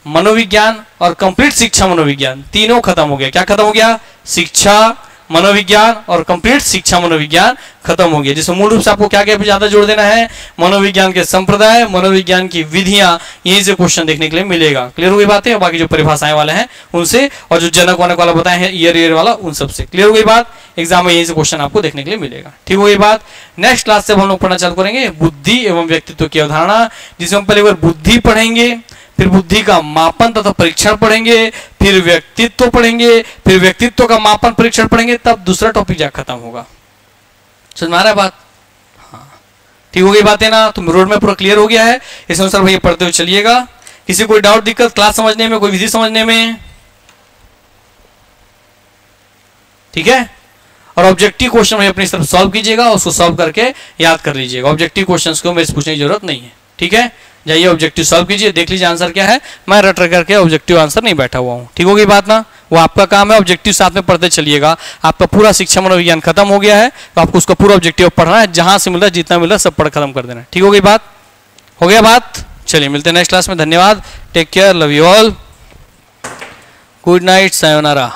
मनोविज्ञान और कंप्लीट शिक्षा मनोविज्ञान तीनों खत्म हो गया। क्या खत्म हो गया, शिक्षा, मनोविज्ञान और कंप्लीट शिक्षा मनोविज्ञान खत्म हो गया, जिसमें मूल रूप से आपको क्या क्या ज्यादा जोड़ देना है, मनोविज्ञान के संप्रदाय, मनोविज्ञान की विधियां, यहीं से क्वेश्चन देखने के लिए मिलेगा। क्लियर हो गई बातें? और बाकी जो परिभाषाएं वाले हैं उनसे, और जो जनक वनक वाला बताए हैं ईयर वाला, उन सबसे। क्लियर हो गई बात? एग्जाम में यहीं से क्वेश्चन आपको देखने के लिए मिलेगा। ठीक हो गई बात? नेक्स्ट क्लास से हम लोग पढ़ना चालू करेंगे बुद्धि एवं व्यक्तित्व की अवधारणा, जिसमें हम पहले एक बार बुद्धि पढ़ेंगे, फिर बुद्धि का मापन तथा परीक्षण पढ़ेंगे, फिर व्यक्तित्व पढ़ेंगे, फिर व्यक्तित्व का मापन परीक्षण पढ़ेंगे, तब दूसरा टॉपिक जाकर खत्म होगा। समझ में आ रहा है बात? हाँ, ठीक हो गई बातें ना? तो रोड में पूरा क्लियर हो गया है, इस अनुसार भैया पढ़ते हुए चलिएगा। किसी कोई डाउट दिक्कत क्लास समझने में, कोई विधि समझने में? ठीक है। और ऑब्जेक्टिव क्वेश्चन में अपनी तरफ सॉल्व कीजिएगा, उसको सॉल्व करके याद कर लीजिएगा। ऑब्जेक्टिव क्वेश्चंस को मेरे से पूछने की जरूरत नहीं है। ठीक है, जाइए ऑब्जेक्टिव सॉल्व कीजिए, देख लीजिए आंसर क्या है। मैं रट करके ऑब्जेक्टिव आंसर नहीं बैठा हुआ हूँ। ठीक हो गई बात ना? वो आपका काम है, ऑब्जेक्टिव साथ में पढ़ते चलिएगा। आपका पूरा शिक्षा मनोविज्ञान खत्म हो गया है, तो आपको उसका पूरा ऑब्जेक्टिव पढ़ना है, जहां से मिल रहा है, जितना मिल रहा है सब पढ़ खत्म कर देना है। ठीक हो गई बात? हो गया बात? चलिए मिलते हैं नेक्स्ट क्लास में। धन्यवाद, take care, love you all, good night, sayonara.